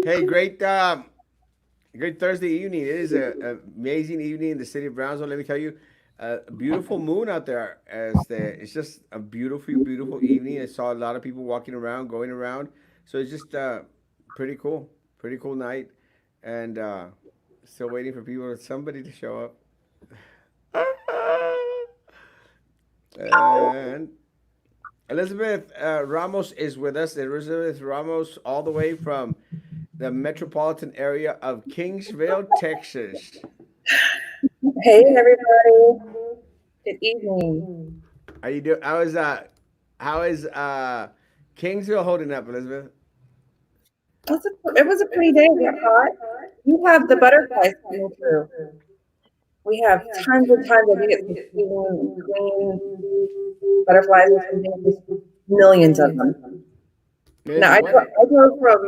Hey, great Thursday evening. It is an amazing evening in the city of Brownsville. Let me tell you, a beautiful moon out there. It's just a beautiful, beautiful evening. I saw a lot of people walking around, going around. So it's just pretty cool, pretty cool night, and still waiting for somebody to show up. And Elizabeth Ramos is with us. Elizabeth Ramos, all the way from the metropolitan area of Kingsville, Texas. Hey everybody, good evening. How you doing? How is Kingsville holding up, Elizabeth? It was a pretty day. It got hot. We have the butterflies coming through. We have tons and tons of, we get some green butterflies or something, just millions of them. Now, Amazing. What? I drove from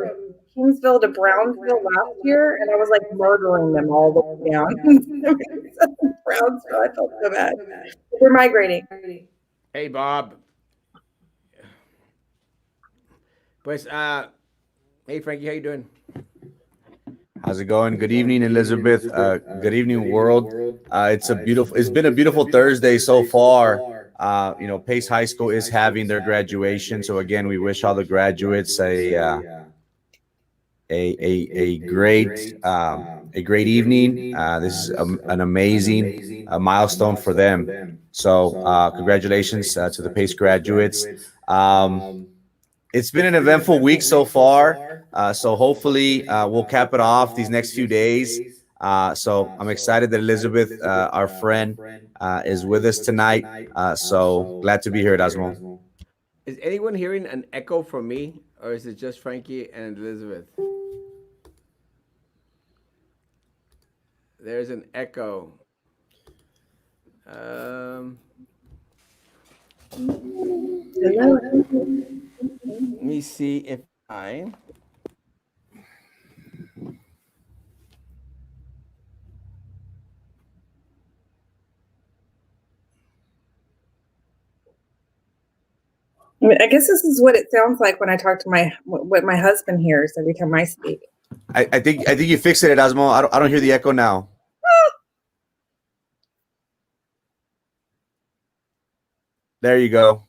Kingsville to Brownsville last year, and I was like murdering them all the way down. Brownsville, I felt so bad. But they're migrating. Hey, Bob. Pues, hey, Frankie, how you doing? How's it going? Good evening, Elizabeth. Good evening, world. It's been a beautiful Thursday so far. Pace High School is having their graduation, so again, we wish all the graduates a great evening. This is an amazing milestone for them. So, congratulations to the Pace graduates. It's been an eventful week so far. So hopefully we'll cap it off these next few days. So I'm excited that Elizabeth, our friend, is with us tonight. So glad to be here, Erasmo. Is anyone hearing an echo from me, or is it just Frankie and Elizabeth? There's an echo. Um, Hello. Let me see if I. I mean, I guess this is what it sounds like when I talk to what my husband hears every time I speak. I think you fixed it, Erasmo. I don't hear the echo now. There you go.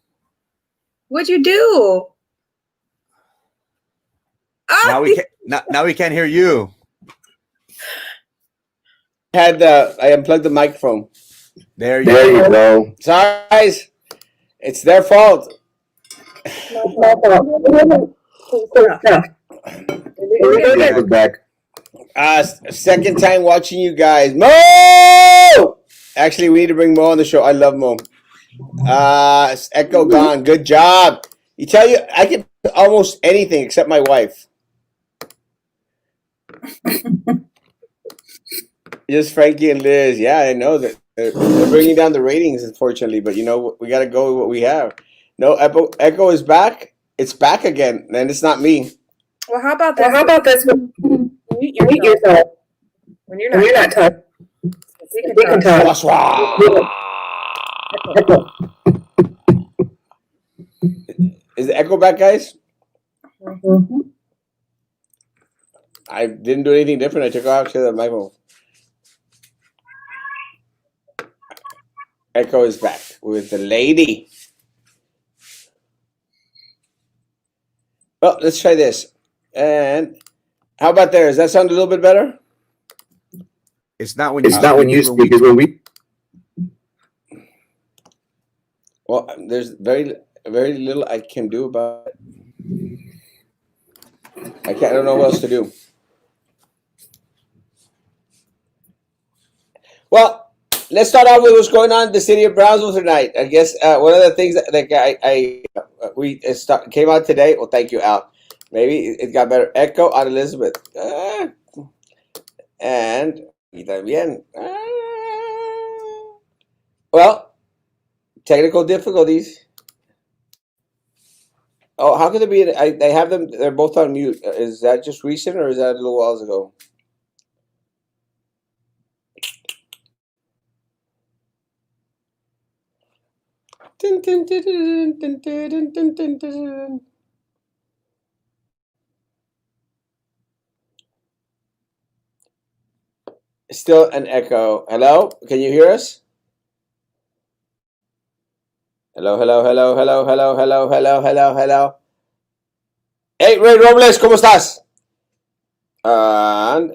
What'd you do? Now we can now we can't hear you. I unplugged the microphone. There you There you go. go. Sorry, guys. It's their fault. We're Back. Second time watching you guys. Mo! Actually, we need to bring Mo on the show. I love Mo. Echo gone. Good job. I can do almost anything except my wife. Just Frankie and Liz. Yeah, I know that they're bringing down the ratings, unfortunately. But we got to go with what we have. No, Echo is back. It's back again, and it's not me. Well, how about this? Mute yourself when you're not talking. We can talk. Is the echo back, guys? Mm-hmm. I didn't do anything different. I took off the microphone. Echo is back with the lady. Well, let's try this. And how about there? Does that sound a little bit better? It's not when you speak. It's when we. Well, there's very little I can do about it. I don't know what else to do. Well, let's start off with what's going on in the city of Brownsville tonight. I guess one of the things that came out today. Well, thank you, Al. Maybe it got better. Echo on Elizabeth. And y también. Well, technical difficulties. Oh, how could there be? They have them. They're both on mute. Is that just recent, or is that a little while ago? Dun, dun, dun, dun, dun, dun, dun, dun, dun. Still an echo. Hello? Can you hear us? Hello, hello, hello, hello, hello, hello, hello, hello, hello. Hey, Ray Robles, ¿cómo estás? And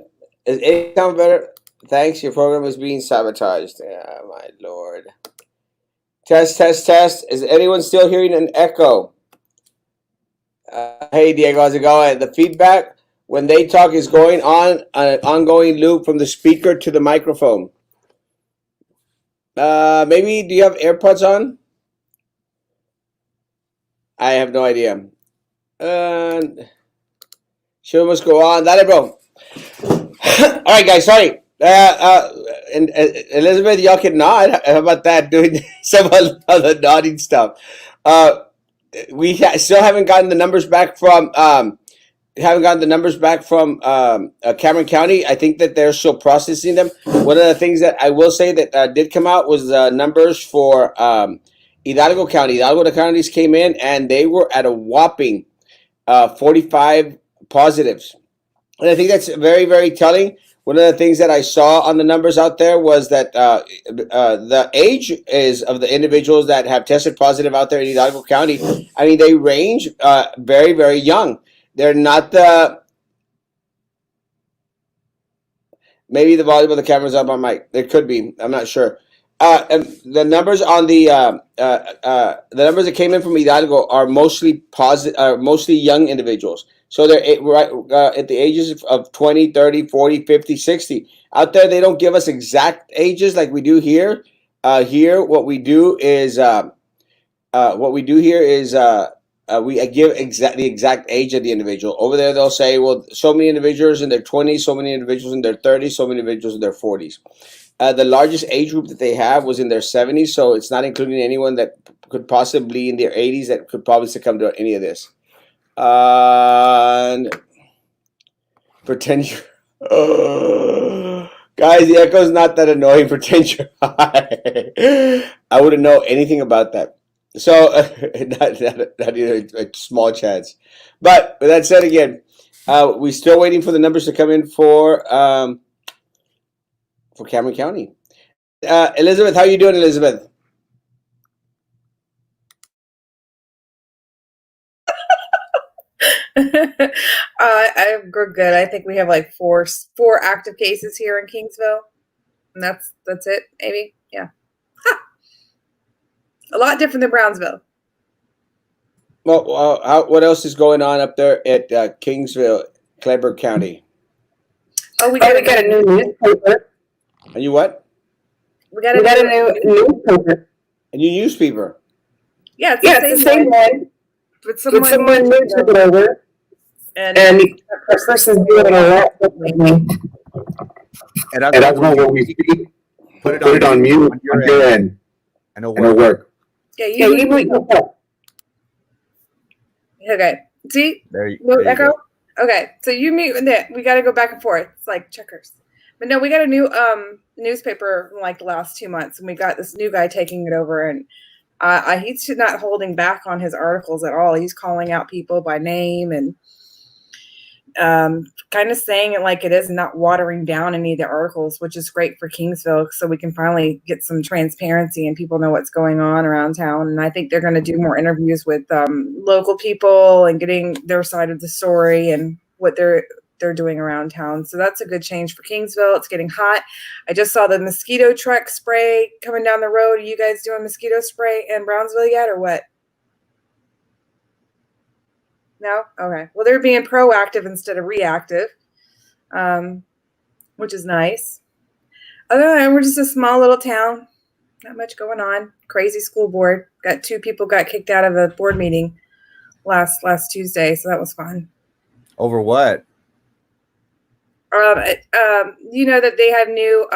is it sound better? Thanks, your program is being sabotaged. Yeah, my lord. Test, test, test. Is anyone still hearing an echo? Hey, Diego, how's it going? The feedback when they talk is going on an ongoing loop from the speaker to the microphone. Maybe do you have AirPods on? I have no idea. Show must go on. Dale, bro. All right, guys. Sorry. And Elizabeth, y'all can nod. How about that? Doing some of the nodding stuff. We still haven't gotten the numbers back from Cameron County. I think that they're still processing them. One of the things that I will say that did come out was the numbers for Hidalgo County. Hidalgo counties came in and they were at a whopping 45 positives. And I think that's very, very telling. One of the things that I saw on the numbers out there was that the age is of the individuals that have tested positive out there in Hidalgo County. I mean, they range very, very young. They're not maybe the volume of the camera's up on mic. It could be. I'm not sure. And the numbers on the numbers that came in from Hidalgo are mostly mostly young individuals. So they're right at the ages of 20, 30, 40, 50, 60. Out there, they don't give us exact ages like we do here. Here, what we do is we give the exact age of the individual. Over there, they'll say, well, so many individuals in their 20s, so many individuals in their 30s, so many individuals in their 40s. The largest age group that they have was in their 70s, so it's not including anyone that could possibly in their 80s that could probably succumb to any of this. Pretend you're... Guys, the echo is not that annoying. Pretend you're high. I wouldn't know anything about that. So, not even a small chance. But with that said, again, we're still waiting for the numbers to come in for Cameron County. Elizabeth, how you doing, Elizabeth? I'm good. I think we have like four active cases here in Kingsville, and that's it. Maybe, yeah. A lot different than Brownsville. Well, what else is going on up there at Kingsville, Cleburne County? Oh, we got a new newspaper. Are you what? We got a new newspaper. A new newspaper? Yeah, it's the same one. But someone new took it over. And the person's doing a lot differently. And that's what we see. Put it on mute on your end. And it'll work. Yeah, you okay. See? There you echo? go. Okay. So you mute and then we gotta go back and forth. It's like checkers. But no, we got a new newspaper in like the last 2 months, and we got this new guy taking it over, and he's not holding back on his articles at all. He's calling out people by name and kind of saying it like it is, not watering down any of the articles, which is great for Kingsville, so we can finally get some transparency and people know what's going on around town. And I think they're going to do more interviews with local people and getting their side of the story and what they're doing around town. So that's a good change for Kingsville. It's getting hot. I just saw the mosquito truck spray coming down the road. Are you guys doing mosquito spray in Brownsville yet, or what? No? Okay. Well, they're being proactive instead of reactive, which is nice. Other than that, we're just a small little town. Not much going on. Crazy school board. Got 2 people got kicked out of a board meeting last Tuesday, so that was fun. Over what? You know that they have new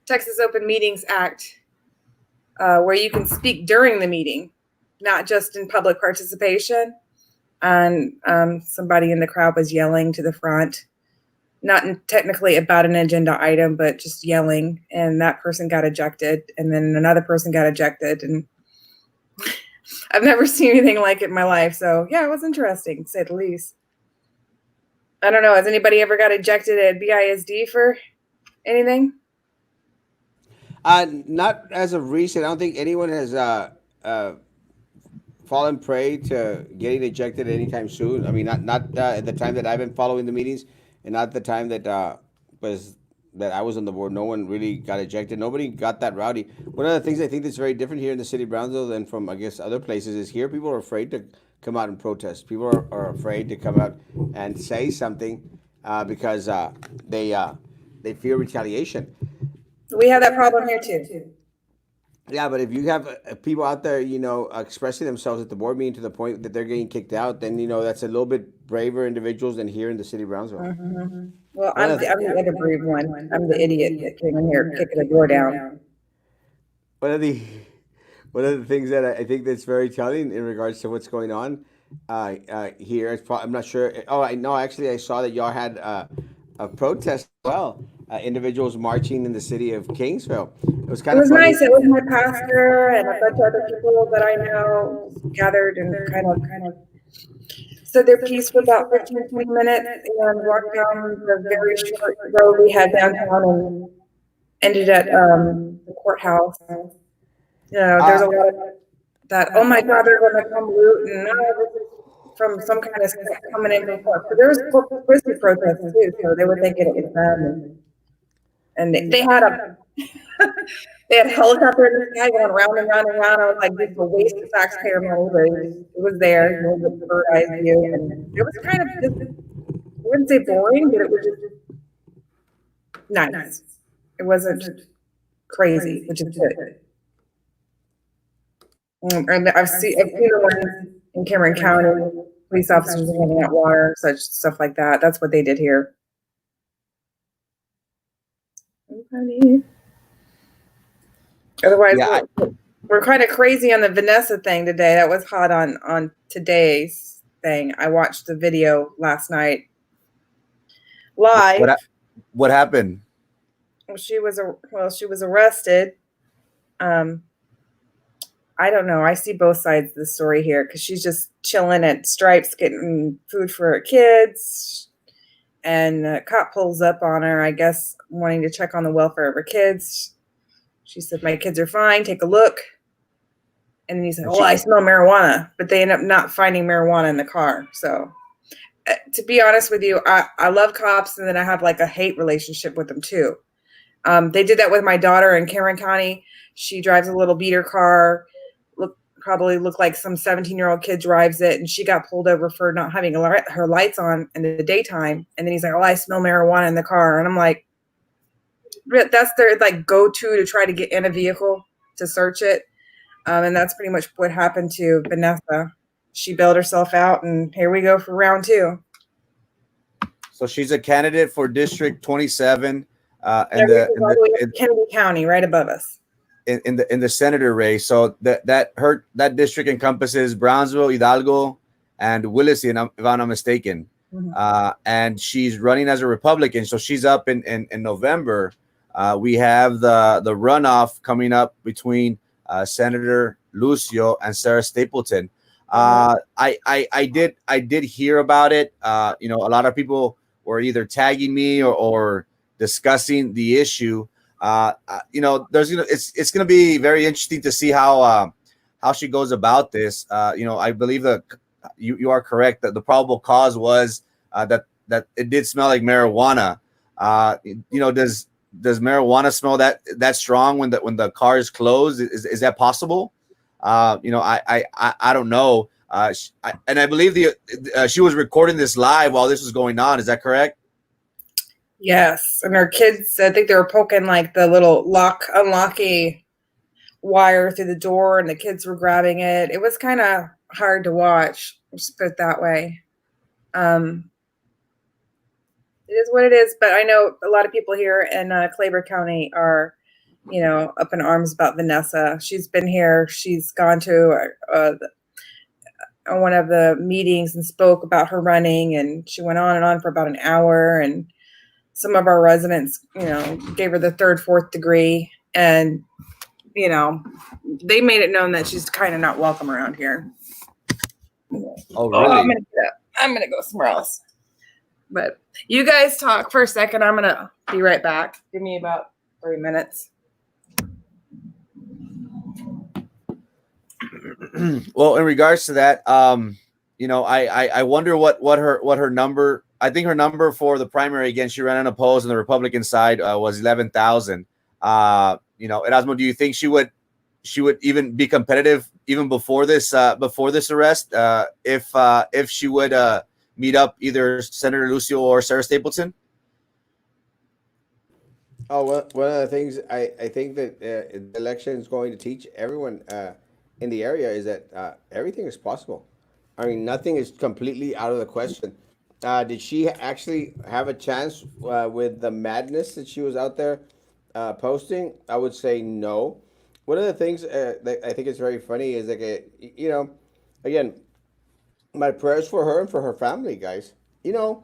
Texas Open Meetings Act where you can speak during the meeting, not just in public participation. And somebody in the crowd was yelling to the front, not technically about an agenda item, but just yelling. And that person got ejected. And then another person got ejected. And I've never seen anything like it in my life. So, yeah, it was interesting, to say the least. I don't know. Has anybody ever got ejected at BISD for Anything? Not as of recent. I don't think anyone has uh, fallen prey to getting ejected anytime soon. I mean, not at the time that I've been following the meetings, and not the time that was that I was on the board. No one really got ejected. Nobody got that rowdy. One of the things I think that's very different here in the city of Brownsville than from, I guess, other places is here people are afraid to come out and protest. People are afraid to come out and say something because they fear retaliation. We have that problem here too. Yeah, but if you have people out there, expressing themselves at the board meeting to the point that they're getting kicked out, then that's a little bit braver individuals than here in the city of Brownsville. Mm-hmm. Well, One of I'm the other brave one. I'm the idiot that came in here kicking the door down. one of the one of the things that I think that's very telling in regards to what's going on here. I'm not sure. Oh, I know. Actually, I saw that y'all had a protest as well. Individuals marching in the city of Kingsville. It was It kind of was funny. nice. It was my pastor and a bunch of other people that I know just gathered and kind of said their piece for about 15, 20 minutes and walked down the very short road we had downtown and ended at the courthouse. There's a lot of that, oh my God, they're going to come loot and this is from some kind of stuff coming in from court. So there was pussy protests too, so they were thinking it was them. And they had a they had a helicopter in the sky going round and round and round. I was like, this is a waste of taxpayer money, but it was there, with the bird eye view. And it was kind of just, I wouldn't say boring, but it was just nice. It wasn't crazy, which is good. And I've seen the ones in Cameron County, police officers handing out water, such stuff like that. That's what they did here. Otherwise, Yeah, we're kind of crazy on the Vanessa thing today. That was hot on today's thing. I watched the video last night live. what happened? She was arrested. I don't know. I see both sides of the story here because she's just chilling at Stripes getting food for her kids. And the cop pulls up on her, I guess, wanting to check on the welfare of her kids. She said, my kids are fine. Take a look. And then he said, oh, I smell marijuana. But they end up not finding marijuana in the car. So to be honest with you, I love cops. And then I have like a hate relationship with them too. They did that with my daughter in Cameron County. She drives a little beater car. Probably look like some 17-year-old kid drives it, and she got pulled over for not having her lights on in the daytime. And then he's like, oh, I smell marijuana in the car. And I'm like, that's their like go-to to try to get in a vehicle to search it. And that's pretty much what happened to Vanessa. She bailed herself out, and here we go for round 2. So she's a candidate for District 27 and Kennedy County, right above us. In the senator race. So that district encompasses Brownsville, Hidalgo, and Willacy, if I'm not mistaken. Mm-hmm. And she's running as a Republican. So she's up in November. We have the runoff coming up between Senator Lucio and Sarah Stapleton. I did hear about it. A lot of people were either tagging me or discussing the issue. It's going to be very interesting to see how she goes about this. I believe that you are correct that the probable cause was that it did smell like marijuana. Does marijuana smell that strong when the car is closed? Is that possible? I don't know. And I believe she was recording this live while this was going on. Is that correct? Yes, and her kids, I think they were poking like the little unlocky wire through the door, and the kids were grabbing it. It was kind of hard to watch, just put it that way. It is what it is, but I know a lot of people here in Claver County are, up in arms about Vanessa. She's been here. She's gone to one of the meetings and spoke about her running, and she went on and on for about an hour, and some of our residents, gave her the 3rd, 4th degree, and, they made it known that she's kind of not welcome around here. Oh, really? I'm going to go somewhere else. But you guys talk for a second. I'm gonna be right back. Give me about 3 minutes. Well, in regards to that, I wonder what her number. I think her number for the primary again, she ran unopposed, and the Republican side was 11,000. Erasmo, do you think she would even be competitive even before this arrest if she would meet up either Senator Lucio or Sarah Stapleton? Oh, well, one of the things I think that the election is going to teach everyone in the area is that everything is possible. I mean, nothing is completely out of the question. Did she actually have a chance with the madness that she was out there posting? I would say no. One of the things that I think is very funny is like, again, my prayers for her and for her family, guys. You know,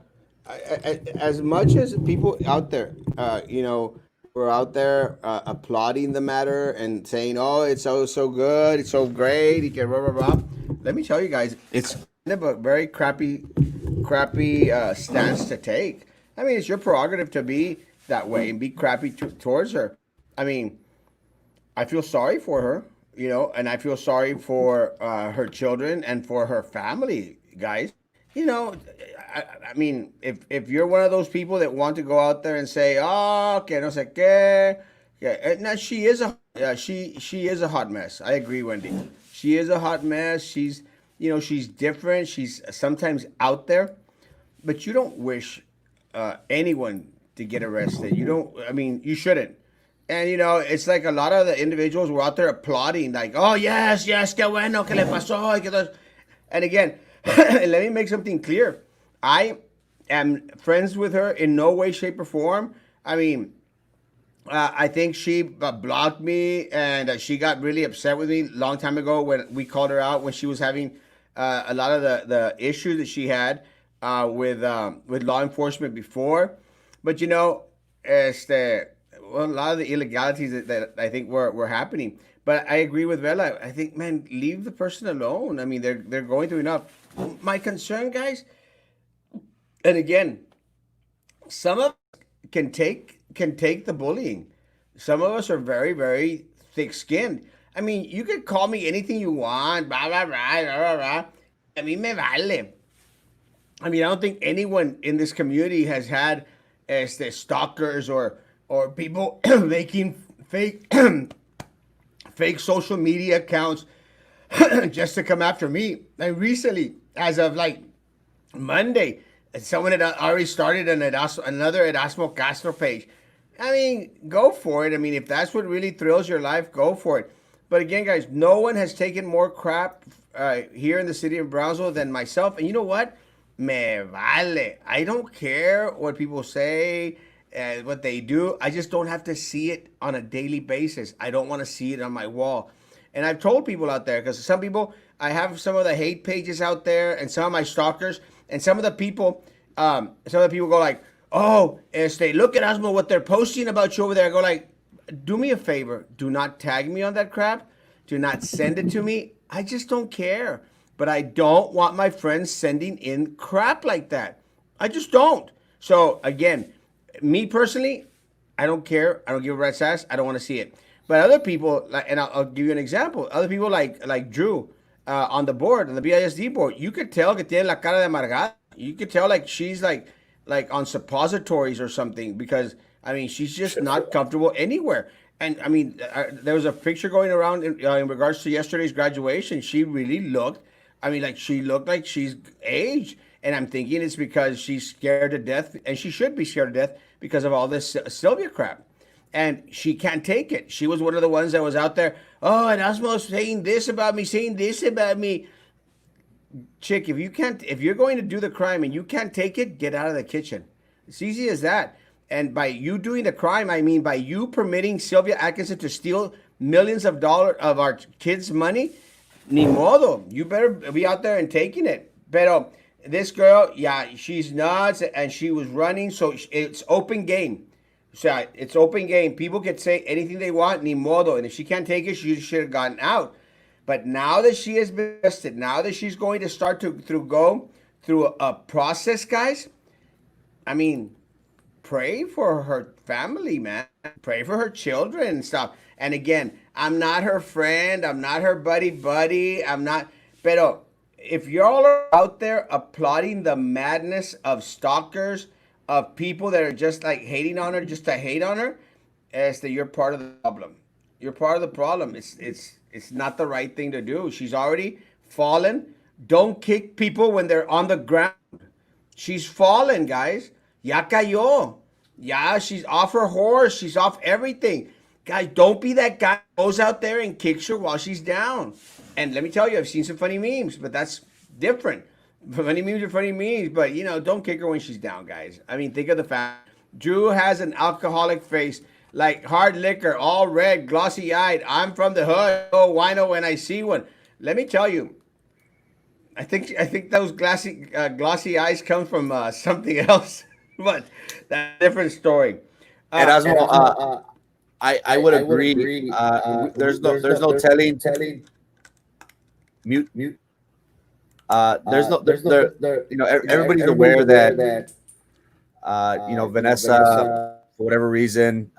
as much as people out there, were out there applauding the matter and saying, "Oh, it's so good, it's so great," you can blah blah blah. Let me tell you guys, it's kind of a very crappy stance to take. I mean, it's your prerogative to be that way and be crappy towards her. I mean, I feel sorry for her, and I feel sorry for her children and for her family, guys. You know, I mean, if you're one of those people that want to go out there and say, "Oh, que no sé qué," yeah, now she is she is a hot mess. I agree, Wendy. She is a hot mess. She's different. She's sometimes out there, but you don't wish anyone to get arrested. You don't. I mean, you shouldn't. And it's like a lot of the individuals were out there applauding, like, "Oh yes, yes, qué bueno que le pasó." And again, let me make something clear. I am friends with her in no way, shape, or form. I mean, I think she blocked me, and she got really upset with me a long time ago when we called her out when she was having a lot of the issues that she had with law enforcement before. But este, well, a lot of the illegalities that I think were happening. But I agree with Vela. I think, man, leave the person alone. I mean, they're going through enough. My concern, guys, and again, some of us can take the bullying. Some of us are very very thick skinned. I mean, you could call me anything you want, blah blah blah blah blah blah. A mí me vale. I mean, I don't think anyone in this community has had stalkers or people making fake fake social media accounts just to come after me. And recently, as of like Monday, someone had already started another Erasmo Castro page. I mean, go for it. I mean, if that's what really thrills your life, go for it. But again, guys, no one has taken more crap here in the city of Brownsville than myself. And you know what? Me vale. I don't care what people say, what they do. I just don't have to see it on a daily basis. I don't want to see it on my wall. And I've told people out there, because some people, I have some of the hate pages out there and some of my stalkers, and some of the people go like, "Oh, look at Asmo, what they're posting about you over there." I go like, do me a favor. Do not tag me on that crap. Do not send it to me. I just don't care. But I don't want my friends sending in crap like that. I just don't. So again, me personally, I don't care. I don't give a rat's ass. I don't want to see it. But other people, like, and I'll give you an example. Other people like Drew on the board, on the BISD board, you could tell que tiene la cara de amargada. You could tell like she's like on suppositories or something because I mean she's just not comfortable anywhere. And I mean, there was a picture going around in regards to yesterday's graduation. She really looked. I mean, like she looked like she's aged. And I'm thinking it's because she's scared to death, and she should be scared to death because of all this Sylvia crap. And she can't take it. She was one of the ones that was out there. Oh, Erasmo saying this about me, saying this about me. Chick, if you're going to do the crime and you can't take it, get out of the kitchen. It's easy as that. And by you doing the crime, I mean by you permitting Sylvia Atkinson to steal millions of dollars of our kids' money. Ni modo. You better be out there and taking it. Pero this girl, yeah, she's nuts, and she was running, so it's open game. So it's open game. People can say anything they want, ni modo. And if she can't take it, she should have gotten out. But now that she has been arrested, now that she's going to start to go through a process, guys, I mean, pray for her family, man. Pray for her children and stuff. And again, I'm not her friend. I'm not her buddy. I'm not. Pero if y'all are out there applauding the madness of stalkers, of people that are just like hating on her, just to hate on her, as that you're part of the problem. You're part of the problem. It's not the right thing to do. She's already fallen. Don't kick people when they're on the ground. She's fallen, guys. Ya cayó. Yeah, she's off her horse. She's off everything. Guys, don't be that guy who goes out there and kicks her while she's down. And let me tell you, I've seen some funny memes, but that's different. Funny memes are funny memes, but don't kick her when she's down, guys. I mean, think of the fact Drew has an alcoholic face, like hard liquor, all red, glossy eyed. I'm from the hood. Oh, wino when I see one. Let me tell you, I think those glossy eyes come from something else, but that's a different story. Erasmo, Erasmo, I would agree. There's no telling mute. There's no there. Everybody's aware that Vanessa, for whatever reason,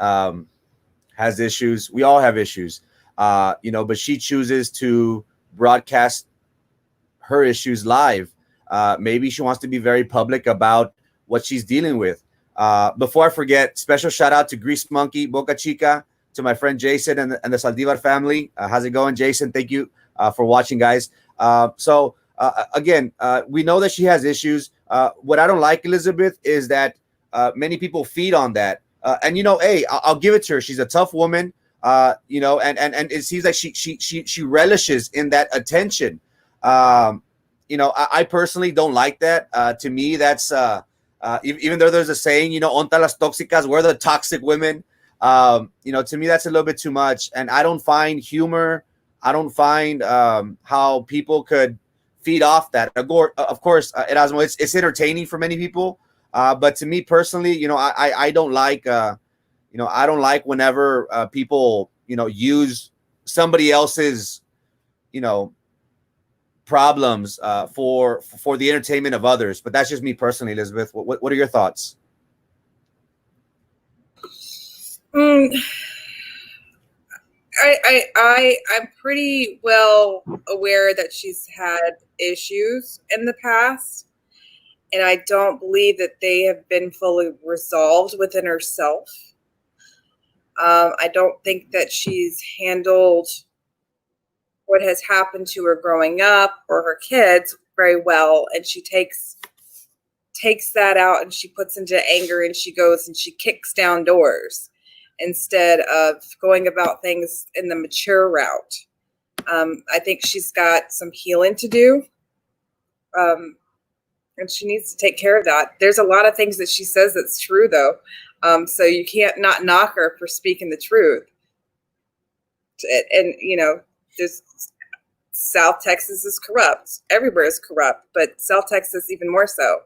has issues. We all have issues. But she chooses to broadcast her issues live. Maybe she wants to be very public about what she's dealing with. Before I forget, special shout out to Grease Monkey, Boca Chica, to my friend Jason and the Saldivar family. How's it going, Jason? Thank you for watching, guys. Again, we know that she has issues. What I don't like, Elizabeth, is that many people feed on that. Hey, I'll give it to her. She's a tough woman. And it seems like she relishes in that attention. I personally don't like that. To me, that's even though there's a saying, onta las tóxicas, we're the toxic women. To me, that's a little bit too much. And I don't find humor. I don't find how people could feed off that. Of course, Erasmo, it's entertaining for many people. But to me personally, I don't like, I don't like whenever people, use somebody else's, problems for the entertainment of others. But that's just me personally, Elizabeth. What are your thoughts? Mm, I'm pretty well aware that she's had issues in the past, and I don't believe that they have been fully resolved within herself. I don't think that she's handled what has happened to her growing up or her kids very well, and she takes that out and she puts into anger and she goes and she kicks down doors instead of going about things in the mature route. I think she's got some healing to do, and she needs to take care of that. There's a lot of things that she says that's true, though, so you can't not knock her for speaking the truth. And there's South Texas is corrupt. Everywhere is corrupt, but South Texas even more so.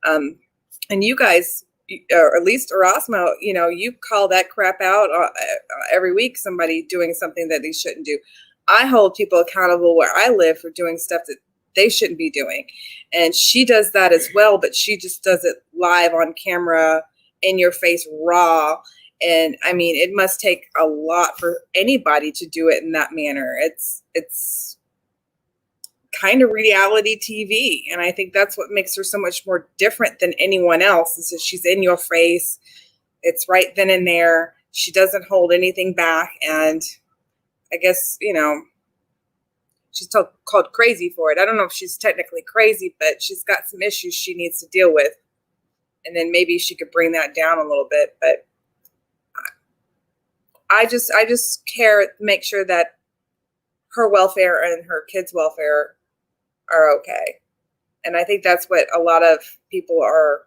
And you guys, or at least Erasmo, you call that crap out every week. Somebody doing something that they shouldn't do. I hold people accountable where I live for doing stuff that they shouldn't be doing, and she does that as well. But she just does it live on camera, in your face, raw. And I mean, it must take a lot for anybody to do it in that manner. It's kind of reality TV. And I think that's what makes her so much more different than anyone else, is that she's in your face. It's right then and there. She doesn't hold anything back. And I guess, she's called crazy for it. I don't know if she's technically crazy, but she's got some issues she needs to deal with. And then maybe she could bring that down a little bit. But I just care, make sure that her welfare and her kids' welfare are okay. And I think that's what a lot of people are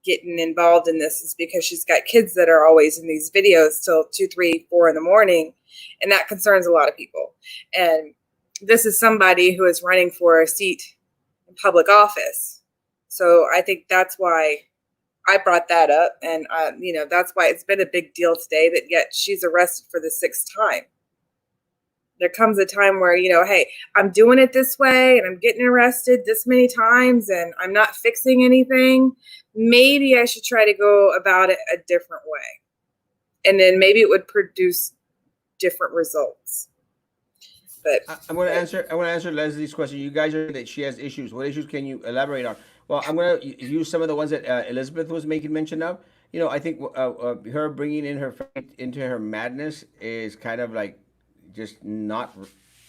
getting involved in this, is because she's got kids that are always in these videos till 2, 3, 4 in the morning. And that concerns a lot of people. And this is somebody who is running for a seat in public office. So I think that's why I brought that up. And, that's why it's been a big deal today that yet she's arrested for the 6th time. There comes a time where, hey, I'm doing it this way and I'm getting arrested this many times and I'm not fixing anything. Maybe I should try to go about it a different way. And then maybe it would produce different results. But I'm going to answer. I want to answer Leslie's question. You guys are that she has issues. What issues can you elaborate on? Well, I'm going to use some of the ones that Elizabeth was making mention of. I think her bringing in her faith into her madness is kind of like just not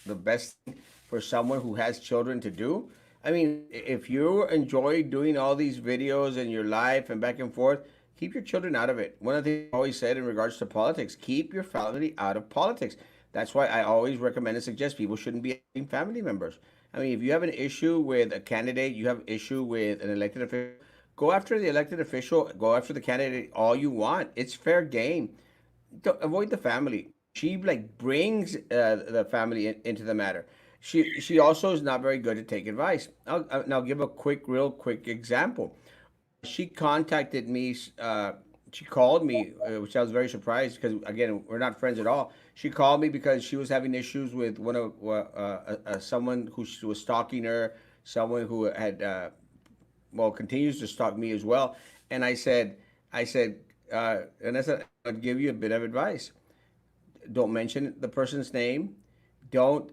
the best thing for someone who has children to do. I mean, if you enjoy doing all these videos in your life and back and forth, keep your children out of it. One of the things I always said in regards to politics, keep your family out of politics. That's why I always recommend and suggest people shouldn't be family members. I mean, if you have an issue with a candidate, you have an issue with an elected official, go after the elected official, go after the candidate all you want. It's fair game. Don't, avoid the family. She like brings the family into the matter. She also is not very good to take advice. I'll give a real quick example. She contacted me. She called me, which I was very surprised because again we're not friends at all. She called me because she was having issues with one of someone who was stalking her, someone who had well continues to stalk me as well. And I said, and I said I'd give you a bit of advice. Don't mention the person's name. Don't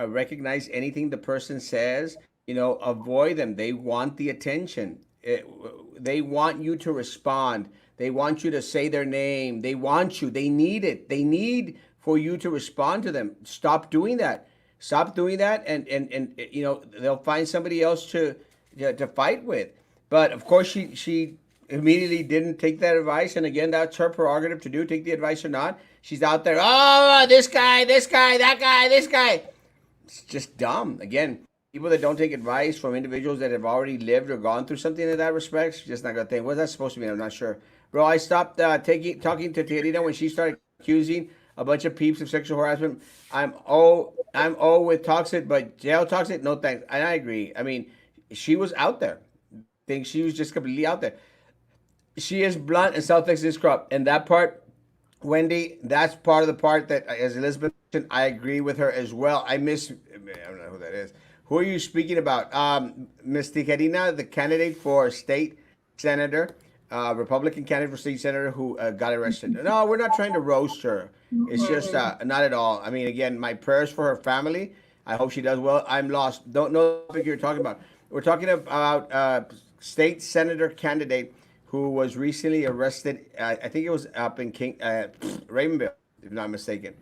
recognize anything the person says. Avoid them. They want the attention. They want you to respond. They want you to say their name. They want you. They need it. They need for you to respond to them. Stop doing that. Stop doing that, and they'll find somebody else to fight with. But of course, she immediately didn't take that advice. And again, that's her prerogative to do, take the advice or not. She's out there, oh, this guy, that guy, this guy. It's just dumb. Again, people that don't take advice from individuals that have already lived or gone through something in that respect, just not gonna think, what's that supposed to mean? I'm not sure. Bro, I stopped talking to Tirina when she started accusing a bunch of peeps of sexual harassment. I'm with toxic, but jail toxic, no thanks. And I agree. I mean, she was out there. I think she was just completely out there. She is blunt and self-fixed this crop. And that part, Wendy, that's part of the part that, as Elizabeth mentioned, I agree with her as well. I don't know who that is. Who are you speaking about? Ms. Tijerina, the candidate for state senator, Republican candidate for state senator who got arrested. No, we're not trying to roast her. It's just not at all. I mean, again, my prayers for her family. I hope she does well. I'm lost. Don't know the topic you're talking about. We're talking about state senator candidate who was recently arrested. I think it was up in Ravenville, if not mistaken.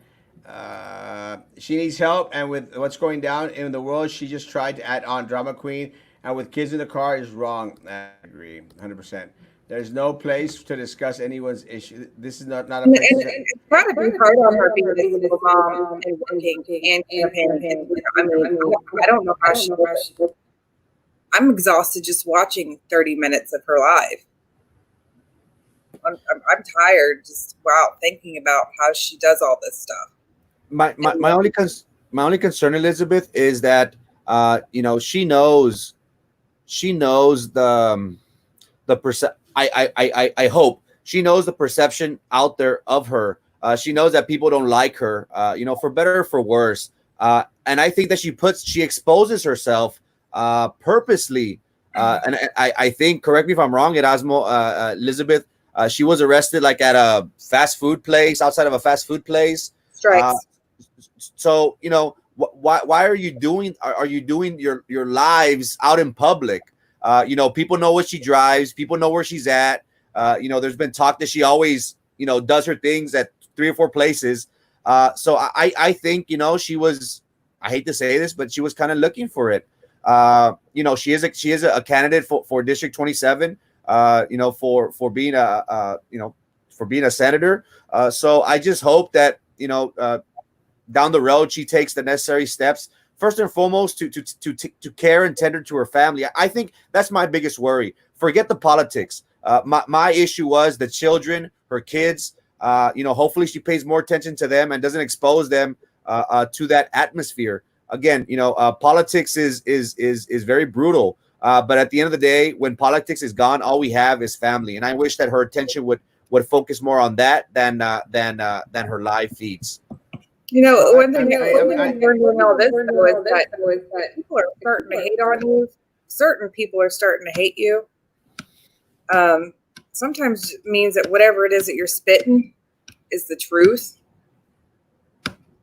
She needs help, and with what's going down in the world, she just tried to add on drama queen. And with kids in the car is wrong. I agree, 100%. There's no place to discuss anyone's issue. This is not a and place. it's got to be hard on her being a single mom and working and campaigning. I mean, I don't know how she does it. I'm exhausted just watching 30 minutes of her live. I'm tired just thinking about how she does all this stuff. My only concern, Elizabeth, is that she knows I hope she knows the perception out there of her. She knows that people don't like her, for better or for worse. And I think that she exposes herself purposely. And I think, correct me if I'm wrong, Erasmo, Elizabeth, she was arrested like at a fast food place, outside of a fast food place. Strikes. So, why are you doing your lives out in public? People know what she drives, people know where she's at. There's been talk that she always, does her things at 3 or 4 places. So I think, she was, I hate to say this, but she was kind of looking for it. She is a candidate for District 27, for being a senator. So I just hope that, down the road, she takes the necessary steps. First and foremost, to care and tender to her family. I think that's my biggest worry. Forget the politics. My issue was the children, her kids. Hopefully she pays more attention to them and doesn't expose them to that atmosphere. Again, politics is very brutal. But at the end of the day, when politics is gone, all we have is family. And I wish that her attention would focus more on that than her live feeds. You know, Well, one thing I've learned in all this though is that people are starting to hate on you. Certain people are starting to hate you. Um, Sometimes means that whatever it is that you're spitting is the truth.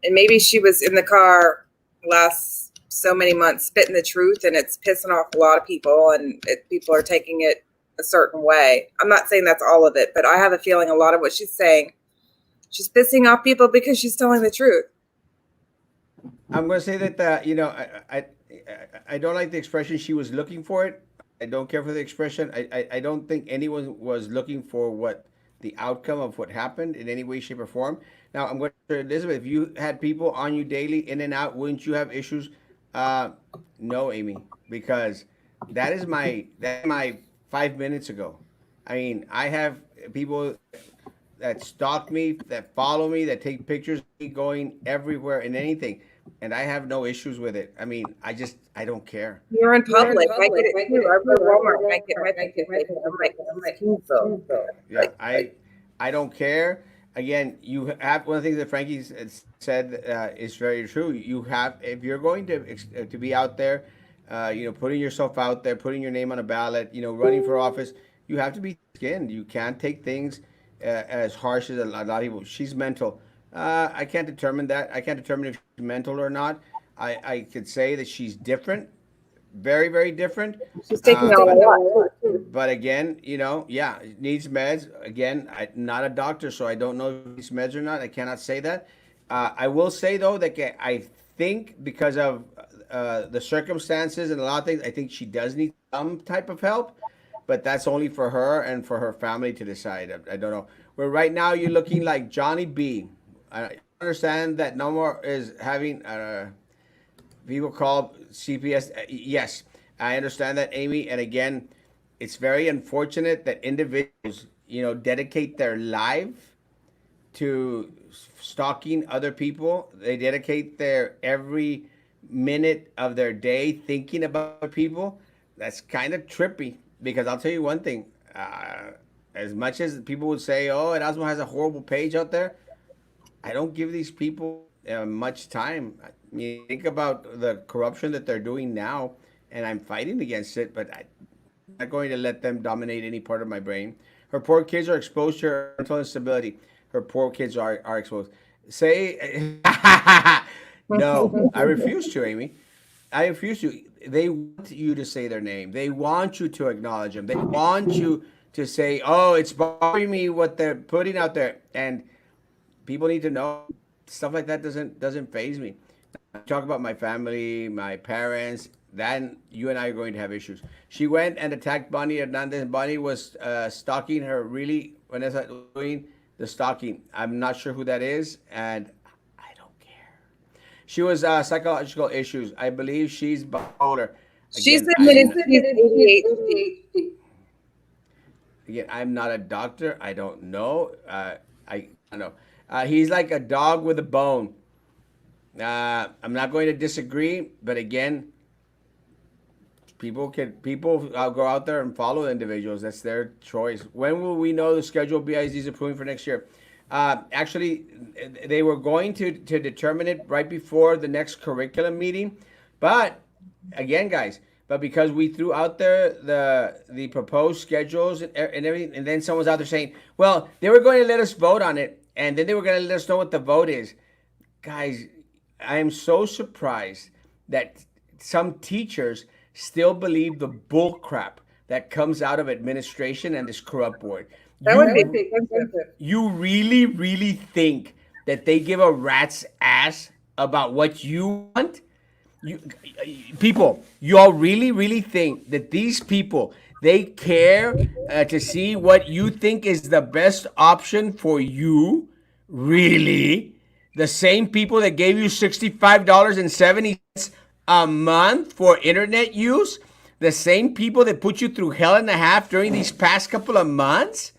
And maybe she was in the car last so many months spitting the truth, and it's pissing off a lot of people, and people are taking it a certain way. I'm not saying that's all of it, but I have a feeling a lot of what she's saying, she's pissing off people because she's telling the truth. I'm going to say that I don't like the expression she was looking for it. I don't care for the expression. I don't think anyone was looking for what the outcome of what happened in any way, shape, or form. Now I'm going to Elizabeth. If you had people on you daily, in and out, wouldn't you have issues? Uh, no, Amy, because that's my 5 minutes ago. I mean, I have people that stalk me, that follow me, that take pictures of me going everywhere and anything, and I have no issues with it. I mean, I don't care. You're in public. I get it too. I go to Walmart and I get my picture taken. I'm like, excuse them. Yeah, I don't care. Again, you have one of the things that Frankie said is very true. You have, if you're going to be out there, putting yourself out there, putting your name on a ballot, running for office, you have to be skinned. You can't take things as harsh as a lot of people. She's mental. I can't determine that. I can't determine if she's mental or not. I could say that she's different, very, very different. She's taking Uh, out a but lot too. but again, yeah, it needs meds. Again, I'm not a doctor, so I don't know if it needs meds or not. I cannot say that. I will say though that I think because of the circumstances and a lot of things, I think she does need some type of help. But that's only for her and for her family to decide. I don't know. Where right now you're looking like Johnny B. I understand that no more is having people call CPS. Yes, I understand that, Amy. And again, it's very unfortunate that individuals, dedicate their life to stalking other people. They dedicate their every minute of their day thinking about other people. That's kind of trippy because I'll tell you one thing. As much as people would say, "Oh, Erasmo has a horrible page out there," I don't give these people much time. I mean, think about the corruption that they're doing now, and I'm fighting against it, but I'm not going to let them dominate any part of my brain. Her poor kids are exposed to her mental instability. Her poor kids are exposed. Say, no, I refuse to, Amy. I refuse to. They want you to say their name. They want you to acknowledge them. They want you to say, "Oh, it's bothering me what they're putting out there," and people need to know stuff like that doesn't phase me. Talk about my family, my parents, then you and I are going to have issues. She went and attacked Bonnie Hernandez. Bonnie was stalking her. Really, Vanessa doing the stalking. I'm not sure who that is, and I don't care. She was psychological issues. I believe she's bipolar. She's Again, I'm admitted she's ADHD. again I'm not a doctor. I don't know. I don't know. He's like a dog with a bone. I'm not going to disagree, but again, people go out there and follow individuals. That's their choice. When will we know the schedule BISD is approving for next year? Actually, they were going to determine it right before the next curriculum meeting, but again, guys, but because we threw out there the proposed schedules and everything, and then someone's out there saying, well, they were going to let us vote on it, and then they were going to let us know what the vote is. Guys, I am so surprised that some teachers still believe the bull crap that comes out of administration and this corrupt board. That would be You expensive. you really, really think that they give a rat's ass about what you want? You people, you all really, really think that these people they care to see what you think is the best option for you? Really? The same people that gave you $65.70 a month for internet use? The same people that put you through hell and a half during these past couple of months?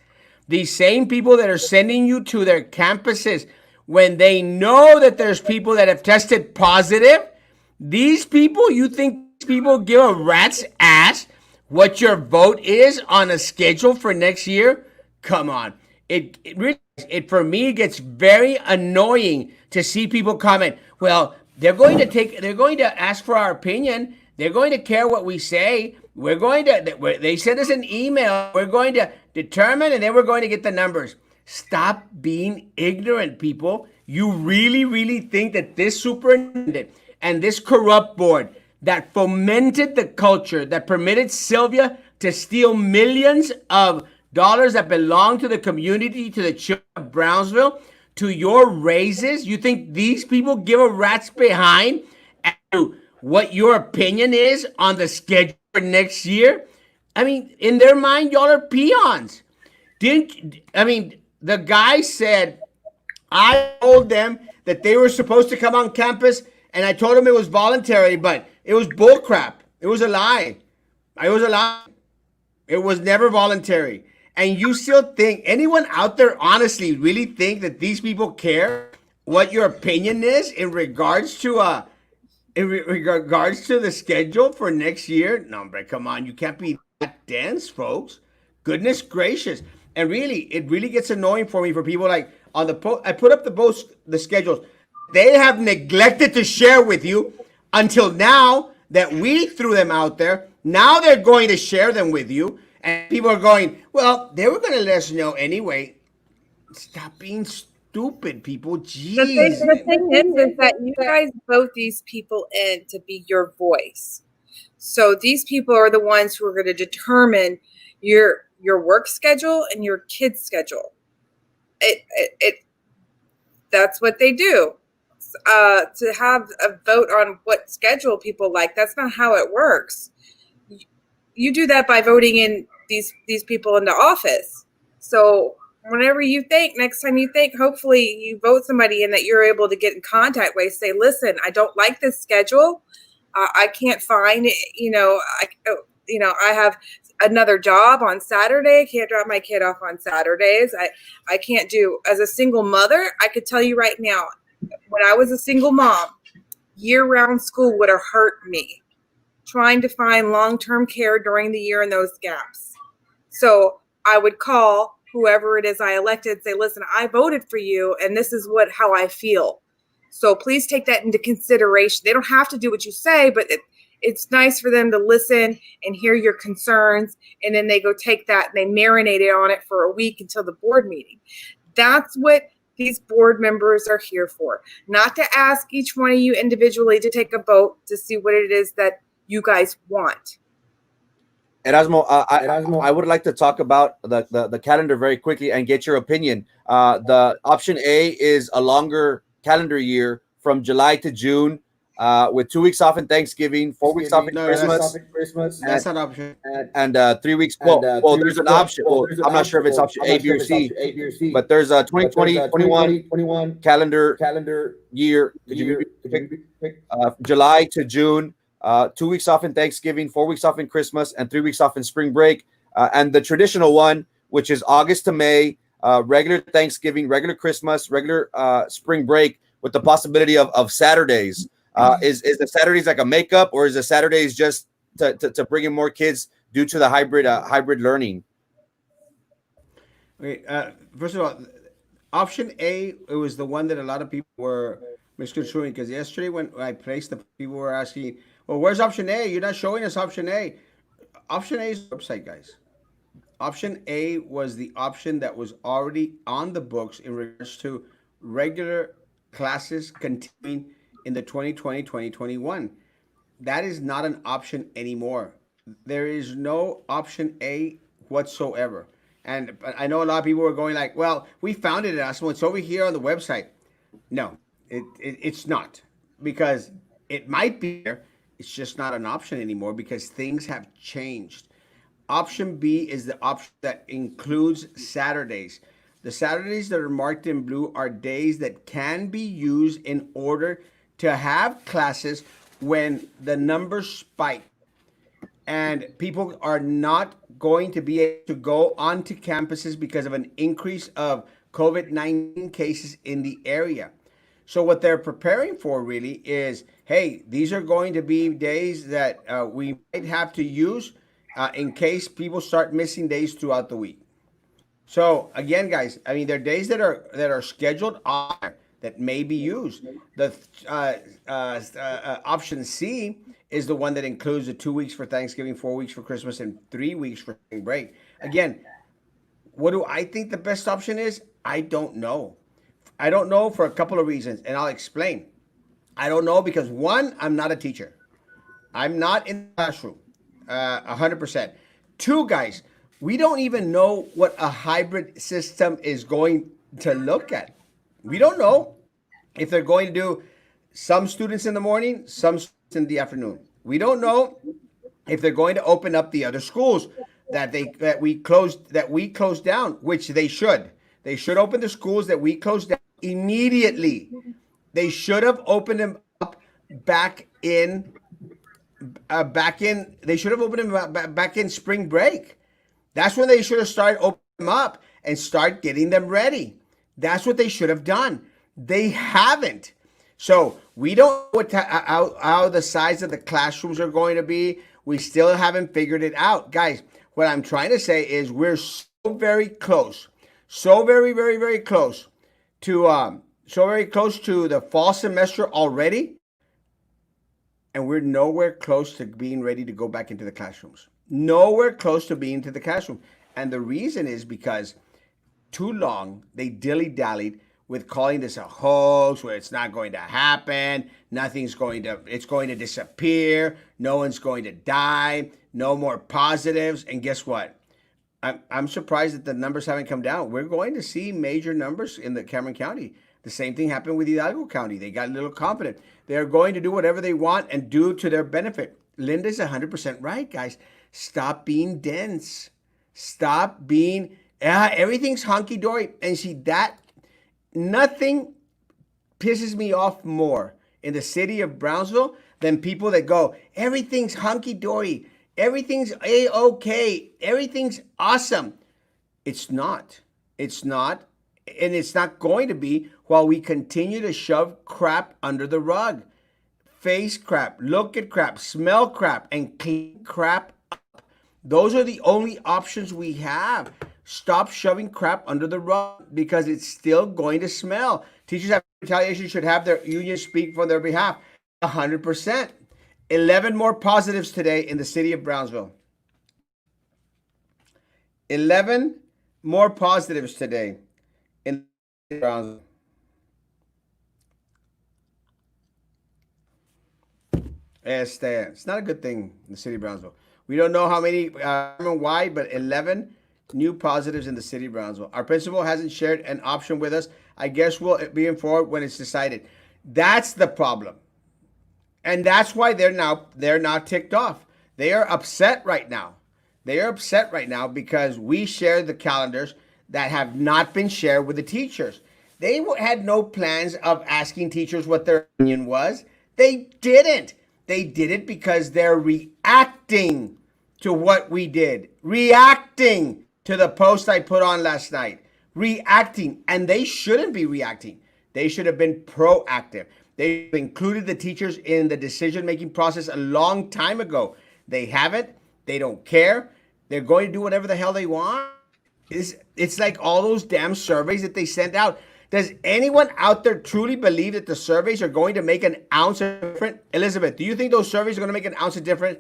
These same people that are sending you to their campuses when they know that there's people that have tested positive? These people, you think these people give a rat's ass what your vote is on a schedule for next year? Come on. it really, it for me gets very annoying to see people comment, well, they're going to ask for our opinion, they're going to care what we say, they send us an email, we're going to determine, and then we're going to get the numbers. Stop being ignorant, people. You really, really think that this superintendent and this corrupt board that fomented the culture that permitted Sylvia to steal millions of dollars that belong to the community, to the children of Brownsville, to your raises? You think these people give a rat's behind as to what your opinion is on the schedule for next year? I mean, in their mind, y'all are peons. Didn't I mean the guy said I told them that they were supposed to come on campus, and I told them it was voluntary, but it was bullcrap. It was a lie. It was a lie. It was never voluntary. And you still think anyone out there honestly really think that these people care what your opinion is in regards to the schedule for next year? No, but come on, you can't be that dense, folks. Goodness gracious! And really, it really gets annoying for me for people like on the I put up the schedules they have neglected to share with you until now that we threw them out there. Now they're going to share them with you, and people are going, well, they were going to let us know anyway. Stop being stupid, people. Jeez. The thing is that you guys vote these people in to be your voice. So these people are the ones who are going to determine your work schedule and your kids' schedule. It that's what they do. To have a vote on what schedule people like, that's not how it works. You do that by voting in these people into office. So whenever you think, next time you think, hopefully you vote somebody in that you're able to get in contact with, say, listen, I don't like this schedule. I can't find it. I have another job on Saturday. I can't drop my kid off on Saturdays. I can't do, as a single mother, I could tell you right now, when I was a single mom, year-round school would have hurt me. Trying to find long-term care during the year in those gaps. So I would call whoever it is I elected, say, listen, I voted for you, and this is how I feel. So please take that into consideration. They don't have to do what you say, but it's nice for them to listen and hear your concerns, and then they go take that and they marinate it on it for a week until the board meeting. That's what these board members are here for. Not to ask each one of you individually to take a vote to see what it is that you guys want. Erasmo, I would like to talk about the calendar very quickly and get your opinion. The option A is a longer calendar year from July to June, with 2 weeks off in Thanksgiving, 4 weeks off in Christmas, That's not option. and 3 weeks. Well, there's an option. Well, I'm not sure if it's option A, B, or C, but there's a 2020 21 calendar year. Could you pick July to June? 2 weeks off in Thanksgiving, 4 weeks off in Christmas, and 3 weeks off in spring break. And the traditional one, which is August to May, regular Thanksgiving, regular Christmas, regular spring break, with the possibility of Saturdays. Is the Saturdays like a makeup, or is the Saturdays just to bring in more kids due to the hybrid learning? Okay, first of all, option A, it was the one that a lot of people were misconstruing, because yesterday when I placed the people were asking, well, where's option A? You're not showing us option A. Option A is the website, guys. Option A was the option that was already on the books in regards to regular classes continuing in the 2020-2021. That is not an option anymore. There is no option A whatsoever. And I know a lot of people are going like, well, we found it at us. It's over here on the website. No, it's not, because it might be there. It's just not an option anymore because things have changed. Option B is the option that includes Saturdays. The Saturdays that are marked in blue are days that can be used in order to have classes when the numbers spike and people are not going to be able to go onto campuses because of an increase of COVID-19 cases in the area. So what they're preparing for really is, hey, these are going to be days that we might have to use in case people start missing days throughout the week. So again, guys, I mean, there are days that are scheduled on there that may be used. The option C is the one that includes the 2 weeks for Thanksgiving, 4 weeks for Christmas, and 3 weeks for spring break. Again, what do I think the best option is? I don't know. I don't know for a couple of reasons, and I'll explain. I don't know because one, I'm not a teacher. I'm not in the classroom, 100%. Two, guys, we don't even know what a hybrid system is going to look at. We don't know if they're going to do some students in the morning, some students in the afternoon. We don't know if they're going to open up the other schools that we closed down, which they should. They should open the schools that we closed down immediately. They should have opened them up back in they should have opened them back in spring break. That's when they should have started opening them up and start getting them ready. That's what they should have done. They haven't. So we don't know how the size of the classrooms are going to be. We still haven't figured it out. Guys, what I'm trying to say is we're so very close, so very, very, very close to the fall semester already, and we're nowhere close to being ready to go back into the classrooms. Nowhere close to being to the classroom. And the reason is because too long they dilly dallied with calling this a hoax where it's not going to happen, it's going to disappear, no one's going to die, no more positives. And guess what? I'm surprised that the numbers haven't come down. We're going to see major numbers in the Cameron County. The same thing happened with Hidalgo County. They got a little confident. They're going to do whatever they want and do to their benefit. Linda's 100% right, guys. Stop being dense. Stop being, everything's hunky dory. And see, that, nothing pisses me off more in the city of Brownsville than people that go, everything's hunky dory. Everything's a-okay. Everything's awesome. It's not. It's not. And it's not going to be while we continue to shove crap under the rug. Face crap, look at crap, smell crap, and clean crap up. Those are the only options we have. Stop shoving crap under the rug because it's still going to smell. Teachers have retaliation should have their union speak for their behalf. 100%. 11 more positives today in the city of Brownsville. 11 more positives today in Brownsville. It's not a good thing in the city of Brownsville. We don't know how many, why, but 11 new positives in the city of Brownsville. Our principal hasn't shared an option with us. I guess we'll be informed when it's decided. That's the problem. And that's why they're not ticked off. They are upset right now. They are upset right now because we share the calendars that have not been shared with the teachers. They had no plans of asking teachers what their opinion was. They didn't. They did it because they're reacting to what we did, reacting to the post I put on last night, reacting. And they shouldn't be reacting. They should have been proactive. They included the teachers in the decision-making process a long time ago. They haven't. They don't care. They're going to do whatever the hell they want. It's like all those damn surveys that they sent out. Does anyone out there truly believe that the surveys are going to make an ounce of difference? Elizabeth, do you think those surveys are going to make an ounce of difference?